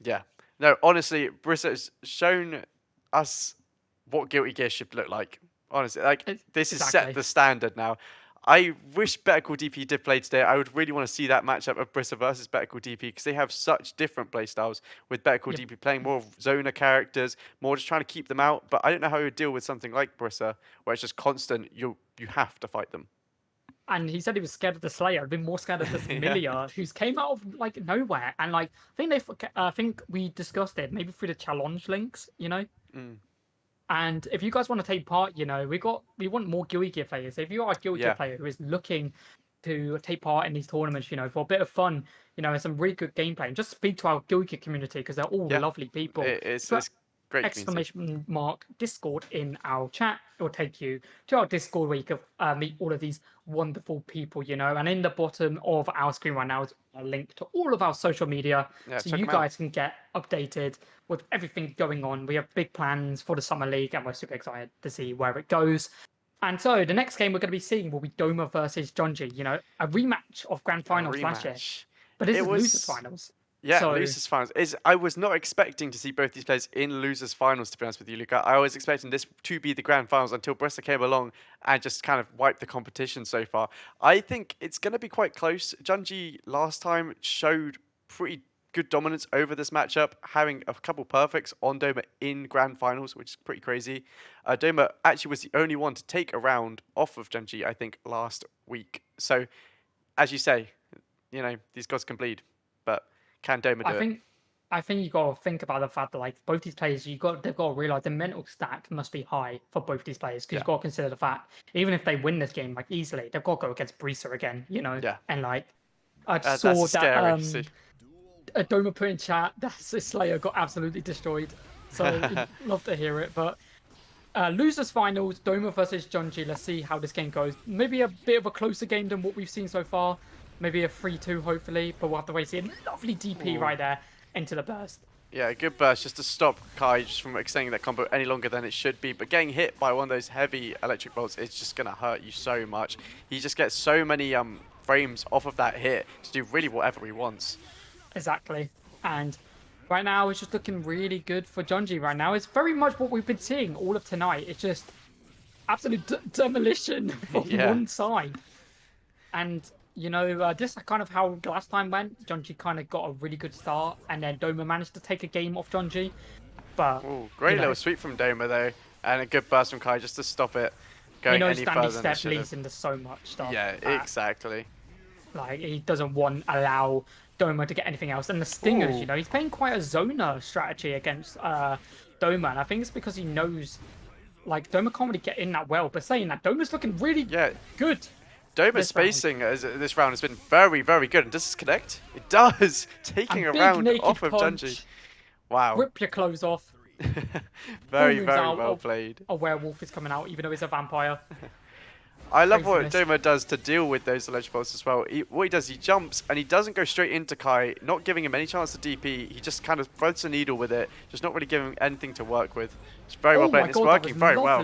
Yeah. No, honestly, Brisa has shown us what Guilty Gear should look like. Honestly, like, this has Exactly. set the standard now. I wish Better Call DP did play today. I would really want to see that matchup of Brisa versus Better Call DP because they have such different playstyles. With Better Call Yep. DP playing more zoner characters, more just trying to keep them out. But I don't know how you would deal with something like Brisa, where it's just constant. You have to fight them. And he said he was scared of the Slayer. I'd been more scared of this Yeah. Milia, who's came out of like nowhere. And like, I think I think we discussed it maybe through the challenge links, you know. Mm. And if you guys want to take part, we want more Guild Gear players. If you are a Guild Gear Yeah. player who is looking to take part in these tournaments, for a bit of fun, and some really good gameplay, and just speak to our Guild Gear community because they're all Yeah. lovely people. It's great community. Exclamation mark Discord in our chat. It will take you to our Discord where you can meet all of these wonderful people, And in the bottom of our screen right now is a link to all of our social media, Yeah, so check you them out. guys can get updated with everything going on. We have big plans for the Summer League, and we're super excited to see where it goes. And so the next game we're going to be seeing will be Doma versus Jonji, a rematch of Grand A Finals last year. rematch. But this It is losers was finals. Yeah, So losers finals. I was not expecting to see both these players in losers finals. To be honest with you, Luca, I was expecting this to be the grand finals until Bristol came along and just kind of wiped the competition so far. I think it's going to be quite close. Junji last time showed pretty good dominance over this matchup, having a couple perfects on Doma in grand finals, which is pretty crazy. Doma actually was the only one to take a round off of Junji, I think, last week. So, as you say, these gods can bleed, but can Doma I do it? think I think you got to think about the fact that like both these players, they've got to realize the mental stack must be high for both these players because Yeah. you've got to consider the fact even if they win this game like easily, they've got to go against Brisa again, Yeah. And like I just That's saw a that scary see. Adoma put in chat that his Slayer got absolutely destroyed. So you'd love to hear it, but. Losers finals, Doma versus Junji. Let's see how this game goes. Maybe a bit of a closer game than what we've seen so far. Maybe a 3-2, hopefully. But we'll have to wait and see. A lovely DP Ooh. right there into the burst. Yeah, good burst just to stop Kai just from extending that combo any longer than it should be. But getting hit by one of those heavy electric bolts is just going to hurt you so much. He just gets so many frames off of that hit to do really whatever he wants. Exactly. And right now, it's just looking really good for Junji right now. It's very much what we've been seeing all of tonight. It's just absolute demolition from Yeah. one side. And, just kind of how last time went. Junji kind of got a really good start, and then Doma managed to take a game off Junji. But, Ooh, great little sweep from Doma, though. And a good burst from Kai just to stop it going any Dandy further than it Step should have. leads into so much stuff. Yeah, exactly. Like, he doesn't allow Doma to get anything else. And the Stingers, Ooh. he's playing quite a zoner strategy against Doma. And I think it's because he knows, like, Doma can't really get in that well. But saying that, Doma's looking really good. Doma's spacing this round has been very, very good. And does this connect? It does! Taking a round off of Junji. Wow. Rip your clothes off. Very, very well played. A werewolf is coming out, even though he's a vampire. I love what Doma does to deal with those electric bolts as well. What he does, he jumps and he doesn't go straight into Kai, not giving him any chance to DP. He just kind of threads the needle with it, just not really giving him anything to work with. It's very well played. It's working very well.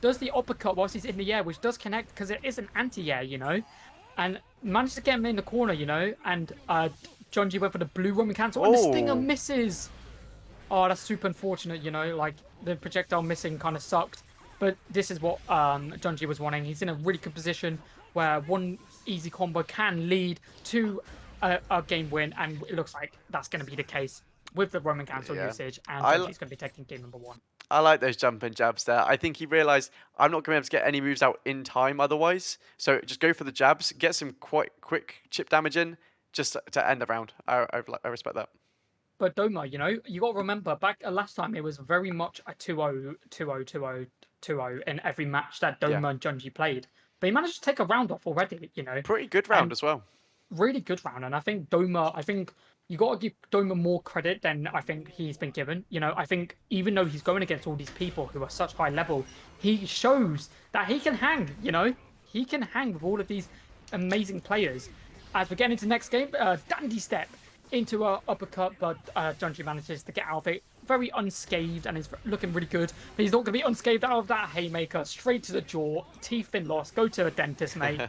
Does the uppercut whilst he's in the air, which does connect because it is an anti-air, and managed to get him in the corner, and Junji went for the blue Roman cancel, and the Stinger misses. Oh, that's super unfortunate, like the projectile missing kind of sucked. But this is what Junji was wanting. He's in a really good position where one easy combo can lead to a game win, and it looks like that's going to be the case with the Roman cancel usage, and Junji's going to be taking game number 1. I like those jumping jabs there. I think he realised I'm not going to be able to get any moves out in time otherwise. So just go for the jabs, get some quite quick chip damage in, just to end the round. I respect that. But Doma, you got to remember, back last time it was very much a 2-0, 2-0, 2-0, 2-0 in every match that Doma and Junji played. But he managed to take a round off already, Pretty good round as well. Really good round. And I think you got to give Doma more credit than I think he's been given. I think even though he's going against all these people who are such high level, he shows that he can hang, He can hang with all of these amazing players. As we get into the next game, Dandy Step into a uppercut, but Junji manages to get out of it very unscathed and is looking really good. But he's not going to be unscathed out of that haymaker. Straight to the jaw, teeth in loss. Go to a dentist, mate.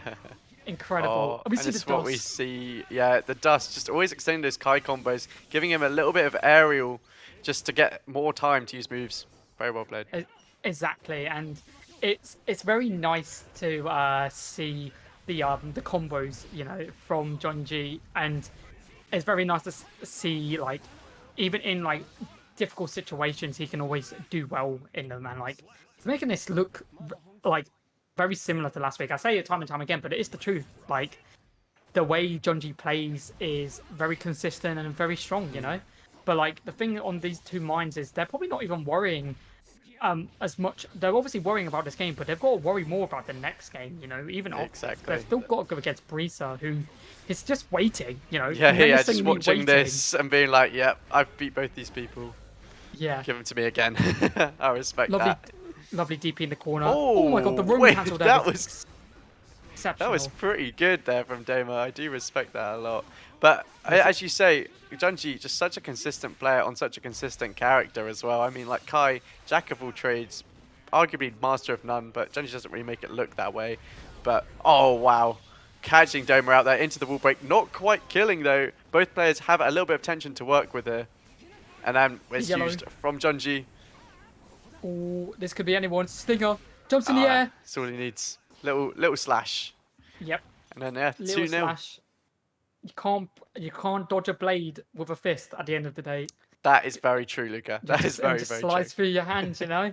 Incredible. And this is what we see. Yeah, the dust just always extending those Kai combos, giving him a little bit of aerial just to get more time to use moves. Very well played. Exactly, and it's very nice to see the combos, from Junji, and it's very nice to see, like, even in like difficult situations, he can always do well in them, and like he's making this look like very similar to last week. I say it time and time again, but it is the truth. Like, the way Junji plays is very consistent and very strong, you know? But, like, the thing on these two minds is they're probably not even worrying as much. They're obviously worrying about this game, but they've got to worry more about the next game, you know? Even after this. Exactly. They've still got to go against Brisa, who is just waiting, you know? Yeah, just menacingly watching waiting. this and being like, "Yep, I've beat both these people. Yeah. Give them to me again." I respect Lovely, that. lovely DP in the corner. Oh, my god, the room wait, cancel there that was was exceptional. that was pretty good there from Doma. I do respect that a lot. But Yes. as you say, Junji, just such a consistent player on such a consistent character as well. I mean, like Kai, jack of all trades, arguably master of none, but Junji doesn't really make it look that way. But, oh wow, catching Doma out there into the wall break. Not quite killing though. Both players have a little bit of tension to work with here. And then it's Yellow. used from Junji. Oh, this could be anyone. Stinger jumps in the air. That's all he needs. Little slash. Yep. And then yeah, Little 2-0. slash. You can't dodge a blade with a fist at the end of the day. That is very true, Luca. That is very, just very slides true. through your hands, you know.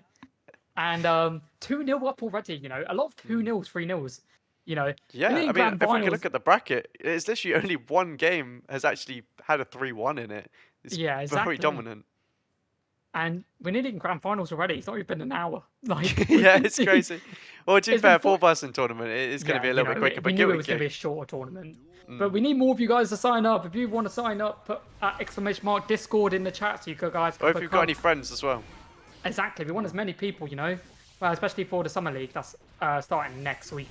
And 2-0 up already, you know. A lot of 2-0s, 3-0s, you know. Yeah, I mean, if we can look at the bracket, it's literally only one game has actually had a 3-1 in it. It's yeah, exactly. very dominant. And we're nearly in grand finals already. It's not even been an hour. Like, yeah, it's crazy. Well, to be It's fair, been 4-person tournament, it is going to be a little bit quicker. We But knew get it was going to be a shorter tournament. But we need more of you guys to sign up. If you want to sign up, put ! Discord in the chat so you guys can or if you've got any friends as well. Exactly. We want as many people, you know. Well, especially for the Summer League that's starting next week.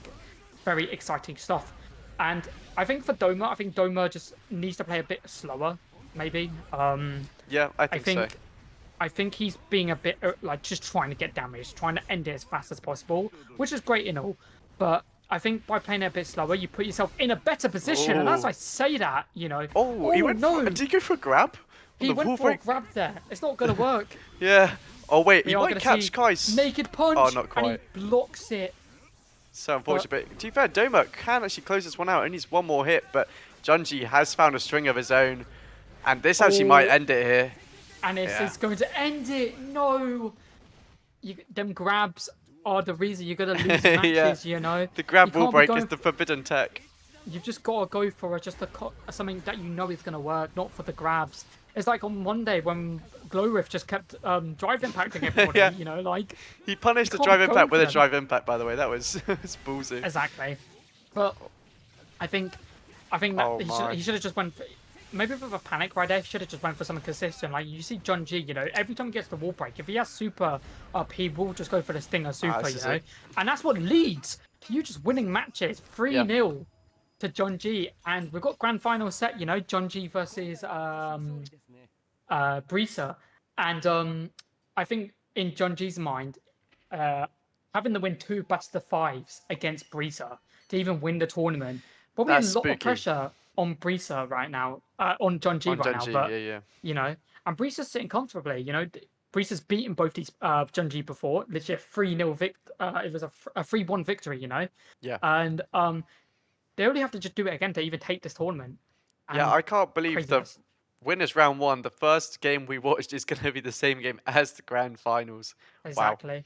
Very exciting stuff. And I think for Doma, I think Doma just needs to play a bit slower, maybe. Yeah, I think so. I think he's being a bit like just trying to get damage, trying to end it as fast as possible, which is great and all. But I think by playing it a bit slower, you put yourself in a better position. And as I say that, you know, he went. Did he go for a grab? He went for a grab there. It's not going to work. Yeah. Oh wait, We he are might gonna catch see Kai's. naked punch. Oh, not quite. And he blocks it. So unfortunate, but to be fair, Doma can actually close this one out. Only needs one more hit, but Junji has found a string of his own, and this actually might end it here. And it's going to end it. No, them grabs are the reason you're gonna lose matches. You know, the grab wall break is the forbidden tech. You've just got to go for something that you know is gonna work, not for the grabs. It's like on Monday when Glowriff just kept drive impacting everybody. You know, like he punished the drive impact with a drive impact. By the way, that was ballsy. Exactly, but I think that he should have just went for, maybe with a panic right there. He should have just went for something consistent. Like you see Junji, you know, every time he gets the wall break, if he has super up, he will just go for the Stinger super, you know, and that's what leads to you just winning matches 3-0 to Junji. And we've got grand final set, you know, Junji versus Brisa, and I think in Junji's mind, having to win 2 best of 5s against Brisa to even win the tournament, probably a lot of pressure on Brisa right now, on Junji right now. But you know, and Brisa's sitting comfortably. You know, Brisa's beaten both these Junji before. Literally a 3-0 it was a 3-1 victory. You know. Yeah. And they only have to just do it again to even take this tournament. Yeah, I can't believe the winners round 1. The first game we watched is going to be the same game as the grand finals. Exactly. Wow.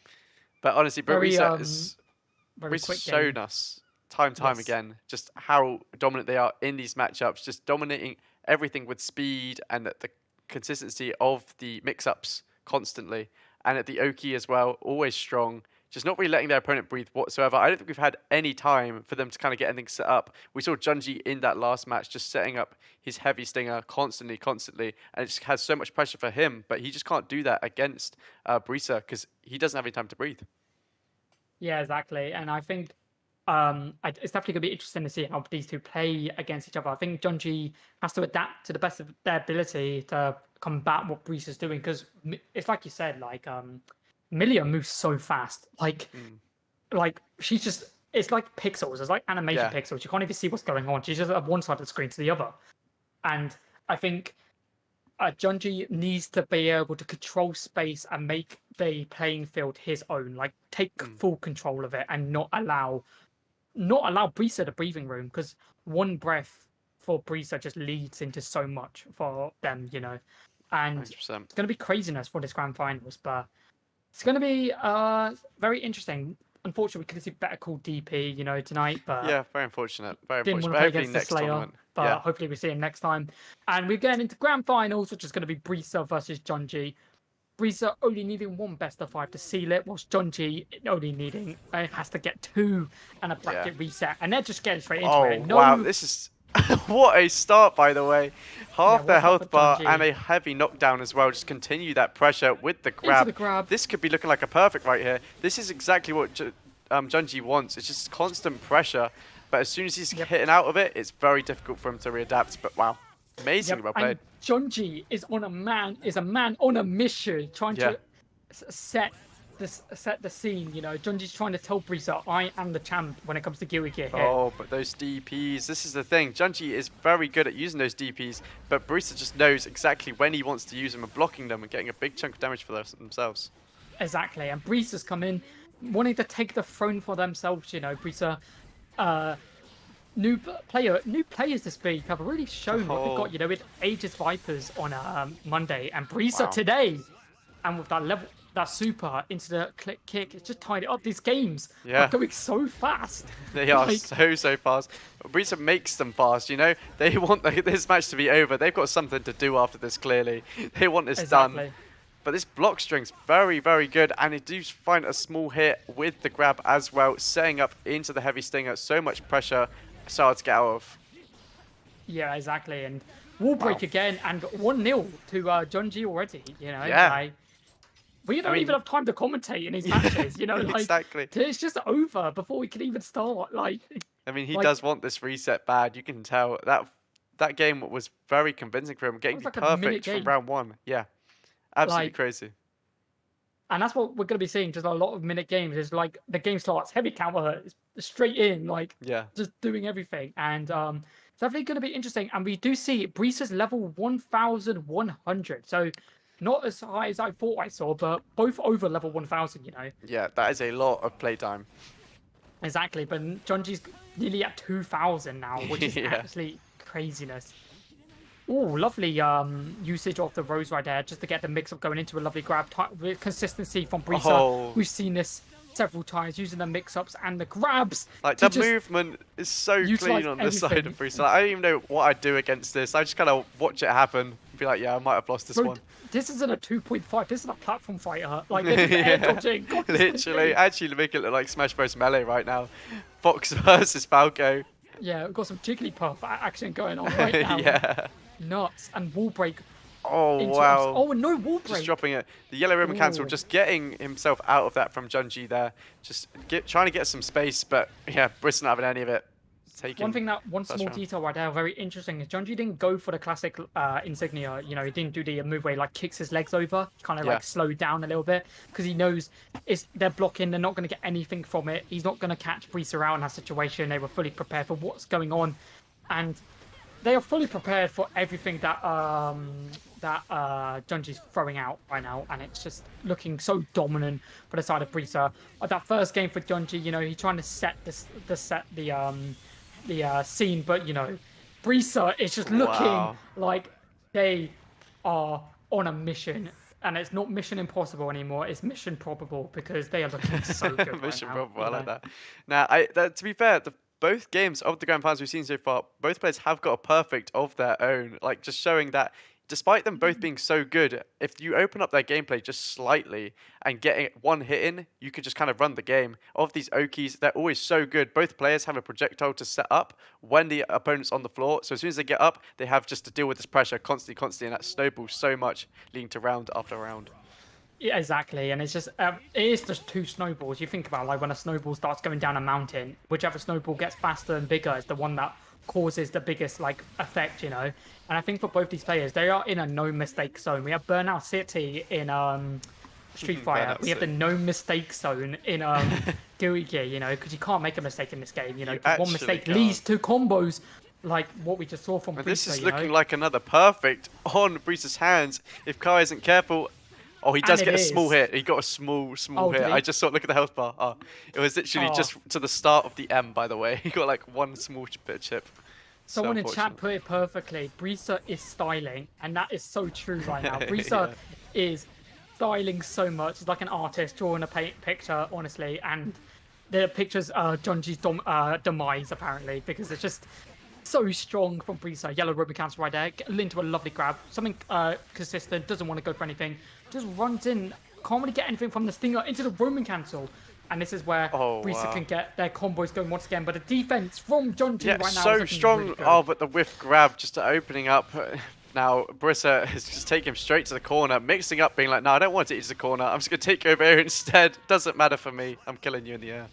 But honestly, Brisa has shown us time again just how dominant they are in these matchups, just dominating everything with speed and the consistency of the mix-ups constantly, and at the Oki as well, always strong, just not really letting their opponent breathe whatsoever. I don't think we've had any time for them to kind of get anything set up. We saw Junji in that last match just setting up his heavy stinger constantly, and it just has so much pressure for him, but he just can't do that against Brisa because he doesn't have any time to breathe. Yeah, exactly. And I think it's definitely going to be interesting to see how these two play against each other. I think Junji has to adapt to the best of their ability to combat what Brisa's doing, because it's like you said, like Milia moves so fast. Like she's just, it's like pixels. It's like animation pixels. You can't even see what's going on. She's just at one side of the screen to the other. And I think Junji needs to be able to control space and make the playing field his own. Like take full control of it and not allow Brisa the breathing room, because one breath for Brisa just leads into so much for them, you know. And 100%. It's going to be craziness for this grand finals, but it's going to be very interesting. unfortunately, we could have seen better called DP, you know, tonight, but Yeah, very unfortunate. Very didn't unfortunate. want to But play hopefully against the next Slayer. tournament. But Yeah. hopefully we see him next time. And we're getting into grand finals, which is going to be Brisa versus Junji. Brisa only needing one best of 5 to seal it, whilst Junji only needing has to get 2 and a Yeah. bracket reset. And they're just getting straight into Oh, it. wow. No, This is... what a start, by the way. yeah, Half what a their start for health bar and Junji. a heavy knockdown as well. Just continue that pressure with the Into grab. the grab. This could be looking like a perfect right here. This is exactly what Junji wants. It's just constant pressure. But as soon as he's hitting out of it, it's very difficult for him to readapt. But wow, amazingly well played. And Junji is a man on a mission, trying Yeah. to set the scene. You know, Junji's trying to tell Brisa, I am the champ when it comes to Gear here. Oh, but those DPs, this is the thing. Junji is very good at using those DPs, but Barista just knows exactly when he wants to use them and blocking them and getting a big chunk of damage for themselves. Exactly, and Brisa's come in wanting to take the throne for themselves. You know, Brisa, new players this week have really shown what they've got. You know, with Aegis Vipers on Monday and Brisa today, and with that super into the click kick, it's just tied it up. These games are going so fast. They are so fast. Brisa makes them fast, you know? They want this match to be over. They've got something to do after this, clearly. They want this done. But this block string's very, very good, and they do find a small hit with the grab as well, setting up into the heavy stinger. So much pressure, so hard to get out of. Yeah, exactly. And wall break again, and 1-0 to Junji already, you know? Yeah. We don't even have time to commentate in these matches, you know? Like, exactly. It's just over before we can even start. Like, I mean, he does want this reset bad. You can tell that game was very convincing for him, getting perfect from round 1. Yeah, absolutely crazy. And that's what we're going to be seeing. Just a lot of minute games. Is like the game starts heavy counter, straight in, like just doing everything. And it's definitely going to be interesting. And we do see Brisa's level 1,100. So not as high as I thought I saw, but both over level 1,000, you know. Yeah, that is a lot of playtime. Exactly, but Junji's nearly at 2,000 now, which is absolutely craziness. Oh, lovely usage of the Rose right there, just to get the mix-up going into a lovely grab. Consistency from Brisa. We've seen this several times, using the mix-ups and the grabs. Like, the movement is so clean on the side of Brisa. Like, I don't even know what I'd do against this. I just kind of watch it happen and be like, yeah, I might have lost this one. This isn't a 2.5. This is a platform fighter. Like, air dodging. Literally. Actually make it look like Smash Bros. Melee right now. Fox versus Falco. Yeah, we've got some Jigglypuff action going on right now. Nuts. And wall break. Oh, wow. Oh, no wall break. Just dropping it. The yellow ribbon cancel, just getting himself out of that from Junji there. Just trying to get some space, but yeah, Brisa not having any of it. One small detail right there, very interesting, is Junji didn't go for the classic insignia. You know, he didn't do the move where he like kicks his legs over, kind of like slowed down a little bit, because he knows they're blocking, they're not going to get anything from it. He's not going to catch Brisa out in that situation. They were fully prepared for what's going on, and they are fully prepared for everything that Junji's throwing out right now, and it's just looking so dominant for the side of Brisa. That first game for Junji, you know, he's trying to set the scene, but you know, Brisa is just looking like they are on a mission, and it's not Mission Impossible anymore. It's Mission Probable, because they are looking so good. Mission right Probable, now, I like that. Now, to be fair, both games of the grand finals we've seen so far, both players have got a perfect of their own, like just showing that despite them both being so good, if you open up their gameplay just slightly and get one hit in, you can just kind of run the game. Of these Okis, they're always so good. Both players have a projectile to set up when the opponent's on the floor. So as soon as they get up, they have just to deal with this pressure constantly, and that snowballs so much, leading to round after round. Yeah, exactly, and it's just it is just 2 snowballs. You think about, like, when a snowball starts going down a mountain, whichever snowball gets faster and bigger is the one that causes the biggest like effect, you know. And I think for both these players, they are in a no mistake zone. We have Burnout City in Street Fighter. We have the no mistake zone in Guilty Gear, you know, because you can't make a mistake in this game, you know. One mistake leads to combos like what we just saw from Brisa. This is looking like another perfect on Brisa's hands if Kai isn't careful. Oh, he does get a small hit. He got a small hit. I just saw, look at the health bar. Oh, it was literally just to the start of the M, by the way. He got like one small bit of chip. Someone in chat put it perfectly. Brisa is styling, and that is so true right now. Brisa is styling so much. It's like an artist drawing a picture, honestly. And the pictures Junji's demise apparently, because it's just so strong from Brisa. Yellow Roman cancel right there. Get into a lovely grab. Something consistent. Doesn't want to go for anything. Just runs in. Can't really get anything from the Stinger into the Roman cancel. And this is where Oh, Brisa wow. can get their combos going once again. But the defense from Junji Yeah, right now is so looking strong. really good. Oh, but the whiff grab just opening up. Now, Brissa has just taken him straight to the corner, mixing up, being like, no, I don't want to eat to the corner. I'm just going to take you over here instead. Doesn't matter for me. I'm killing you in the air.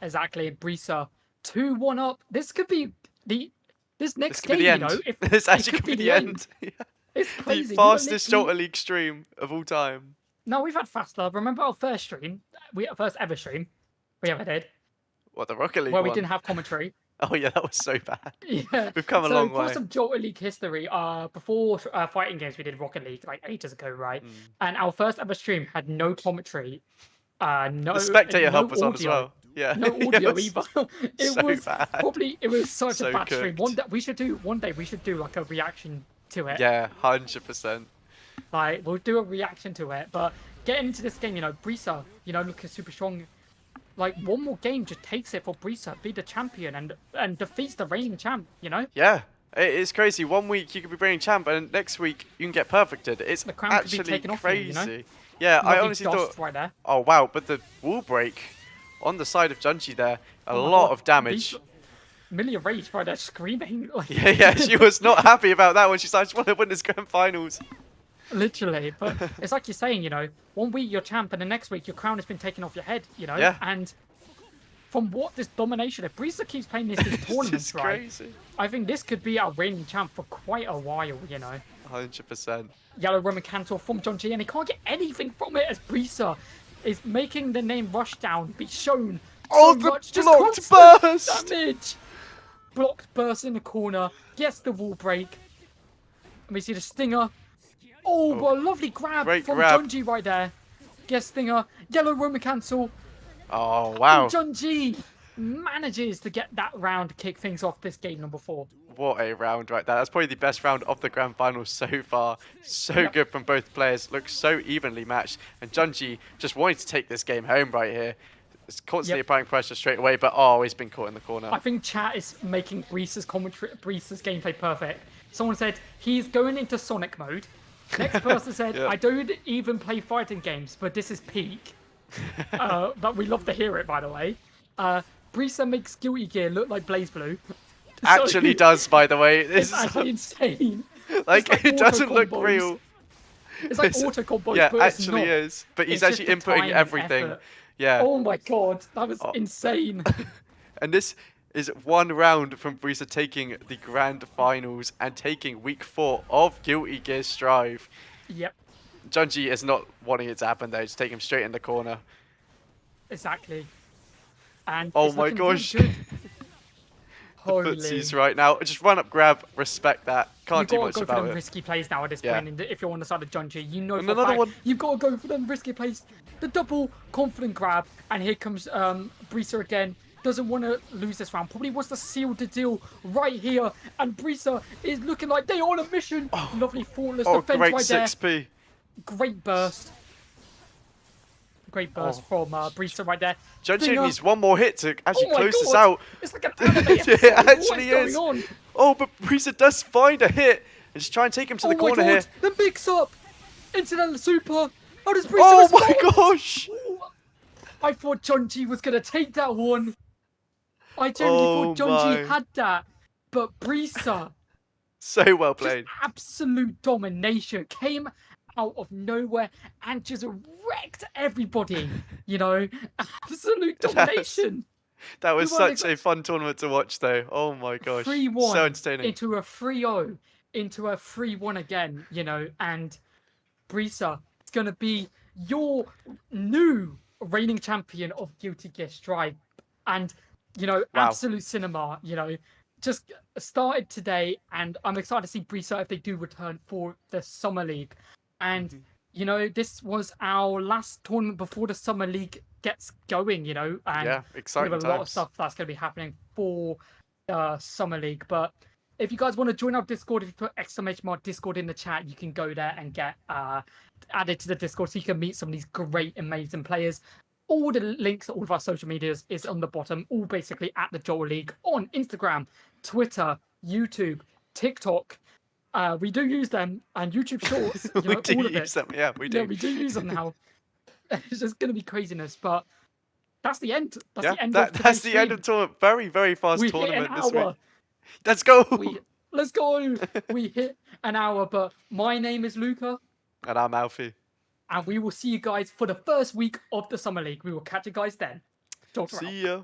Exactly. Brisa 2-1 up. This could be this next This could be game, the you end. know. This actually could be the end. It's The crazy. fastest Jalta League stream of all time. No, we've had faster. Remember our first stream? Our first ever stream we ever did, What, the Rocket League where one? we didn't have commentary. Oh, yeah, that was so bad. Yeah. We've come a so long for way. some Jolta League history, before fighting games, we did Rocket League like ages ago, right? And our first ever stream had no commentary, no The spectator no hub was audio, on as well. Yeah. no Yeah, audio it was either. It bad. was such So a bad stream. cooked. One day we should do like a reaction to it. Yeah, 100%. Like we'll do a reaction to it. But getting into this game, Brisa, looking super strong. Like one more game just takes it for Brisa, be the champion and defeats the reigning champ. Yeah. It's crazy. 1 week you could be reigning champ, and next week you can get perfected. It's The crown could be actually taken off crazy. you, Yeah, I Lovely honestly dust thought. right there. Oh wow! But the wall break on the side of Junji there, a Oh my lot God, of damage. Millie Rage right there screaming. Like, Yeah, she was not happy about that when she said, "I just want to win this grand finals." literally. But it's like you're saying, 1 week you're champ, and the next week your crown has been taken off your head. Yeah. And from what this domination, if Brisa keeps playing these It's tournaments, just right? crazy. I think this could be our reigning champ for quite a while. 100%. Yellow Roman cancel from John G, and he can't get anything from it as Brisa is making the name Rushdown be shown Oh, so the much. Just blocked constant burst! damage. Blocked burst in the corner, gets the wall break. And we see the Stinger. Oh, what a lovely grab Great from grab. Junji right there. Gets Stinger, Yellow Roman cancel. Oh wow! And Junji manages to get that round to kick things off this game number 4. What a round right there. That's probably the best round of the grand final so far. So good from both players. Looks so evenly matched. And Junji just wanting to take this game home right here. It's constantly applying pressure straight away, but oh, he's been caught in the corner. I think chat is making Breeze's gameplay perfect. Someone said he's going into Sonic mode. Next person said, Yeah. I don't even play fighting games, but this is peak. But we love to hear it, by the way. Brisa makes Guilty Gear look like Blaze Blue. Actually does, by the way. It's This actually insane. like It's it auto doesn't look combos. real. It's like auto combos, Yeah, but it's actually not. is. But he's It's just actually the time inputting and everything. effort. Yeah. Oh my god, that was insane. And this is one round from Brisa taking the grand finals and taking week 4 of Guilty Gear Strive. Yep, Junji is not wanting it to happen though. Just take him straight in the corner. exactly. And Oh it's my looking really gosh. good. The Holy. footsies right now. Just run up, grab, respect that. Can't do You've got much to go for about them it. risky plays now at this Yeah. point. And if you're on the side of Junji, you know And for a another fact, one. you've got to go for them risky plays. The double confident grab, and here comes Brisa again. Doesn't want to lose this round. Probably wants to seal the deal right here. And Brisa is looking like they are on a mission. Lovely faultless Oh, defense great right there. 6p. Great burst. Great burst from Brisa right there. Junji Stinger. needs one more hit to actually Oh my close this God. out. It's like an anime Yeah, episode. it actually What is. is going on? Oh, but Brisa does find a hit. And just try and take him to the Oh my corner god, here. the mix up into the super. How does Brisa Oh my respond? gosh. I thought Junji was gonna take that one. I genuinely thought Junji my. had that, but Brisa, So well just played. absolute domination, came out of nowhere and just wrecked everybody. Absolute domination. That was We won such a fun tournament to watch though. Oh my gosh. 3-1 So entertaining. into a 3-0, into a 3-1 again, and Brisa is going to be your new reigning champion of Guilty Gear Strive. And, absolute cinema, just started today, and I'm excited to see Brisa if they do return for the Summer League. And, this was our last tournament before the Summer League gets going, and Yeah, we exciting have a lot of times. stuff that's going to be happening for the Summer League. But if you guys want to join our Discord, if you put !mark Discord in the chat, you can go there and get added to the Discord so you can meet some of these great, amazing players. All the links to all of our social medias is on the bottom, all basically at the Joel League on Instagram, Twitter, YouTube, TikTok. We do use them, and YouTube Shorts, We do all of use it. them. Yeah, we do. Yeah, we do use them now. It's just going to be craziness, but that's the end. That's Yeah, the end of that's today's the end stream. of tournament. Very, very fast We hit an tournament this week. hour. Let's go. Let's go. We hit an hour, but my name is Luca. And I'm Alfie. And we will see you guys for the first week of the Summer League. We will catch you guys then. Talk to you. See ya.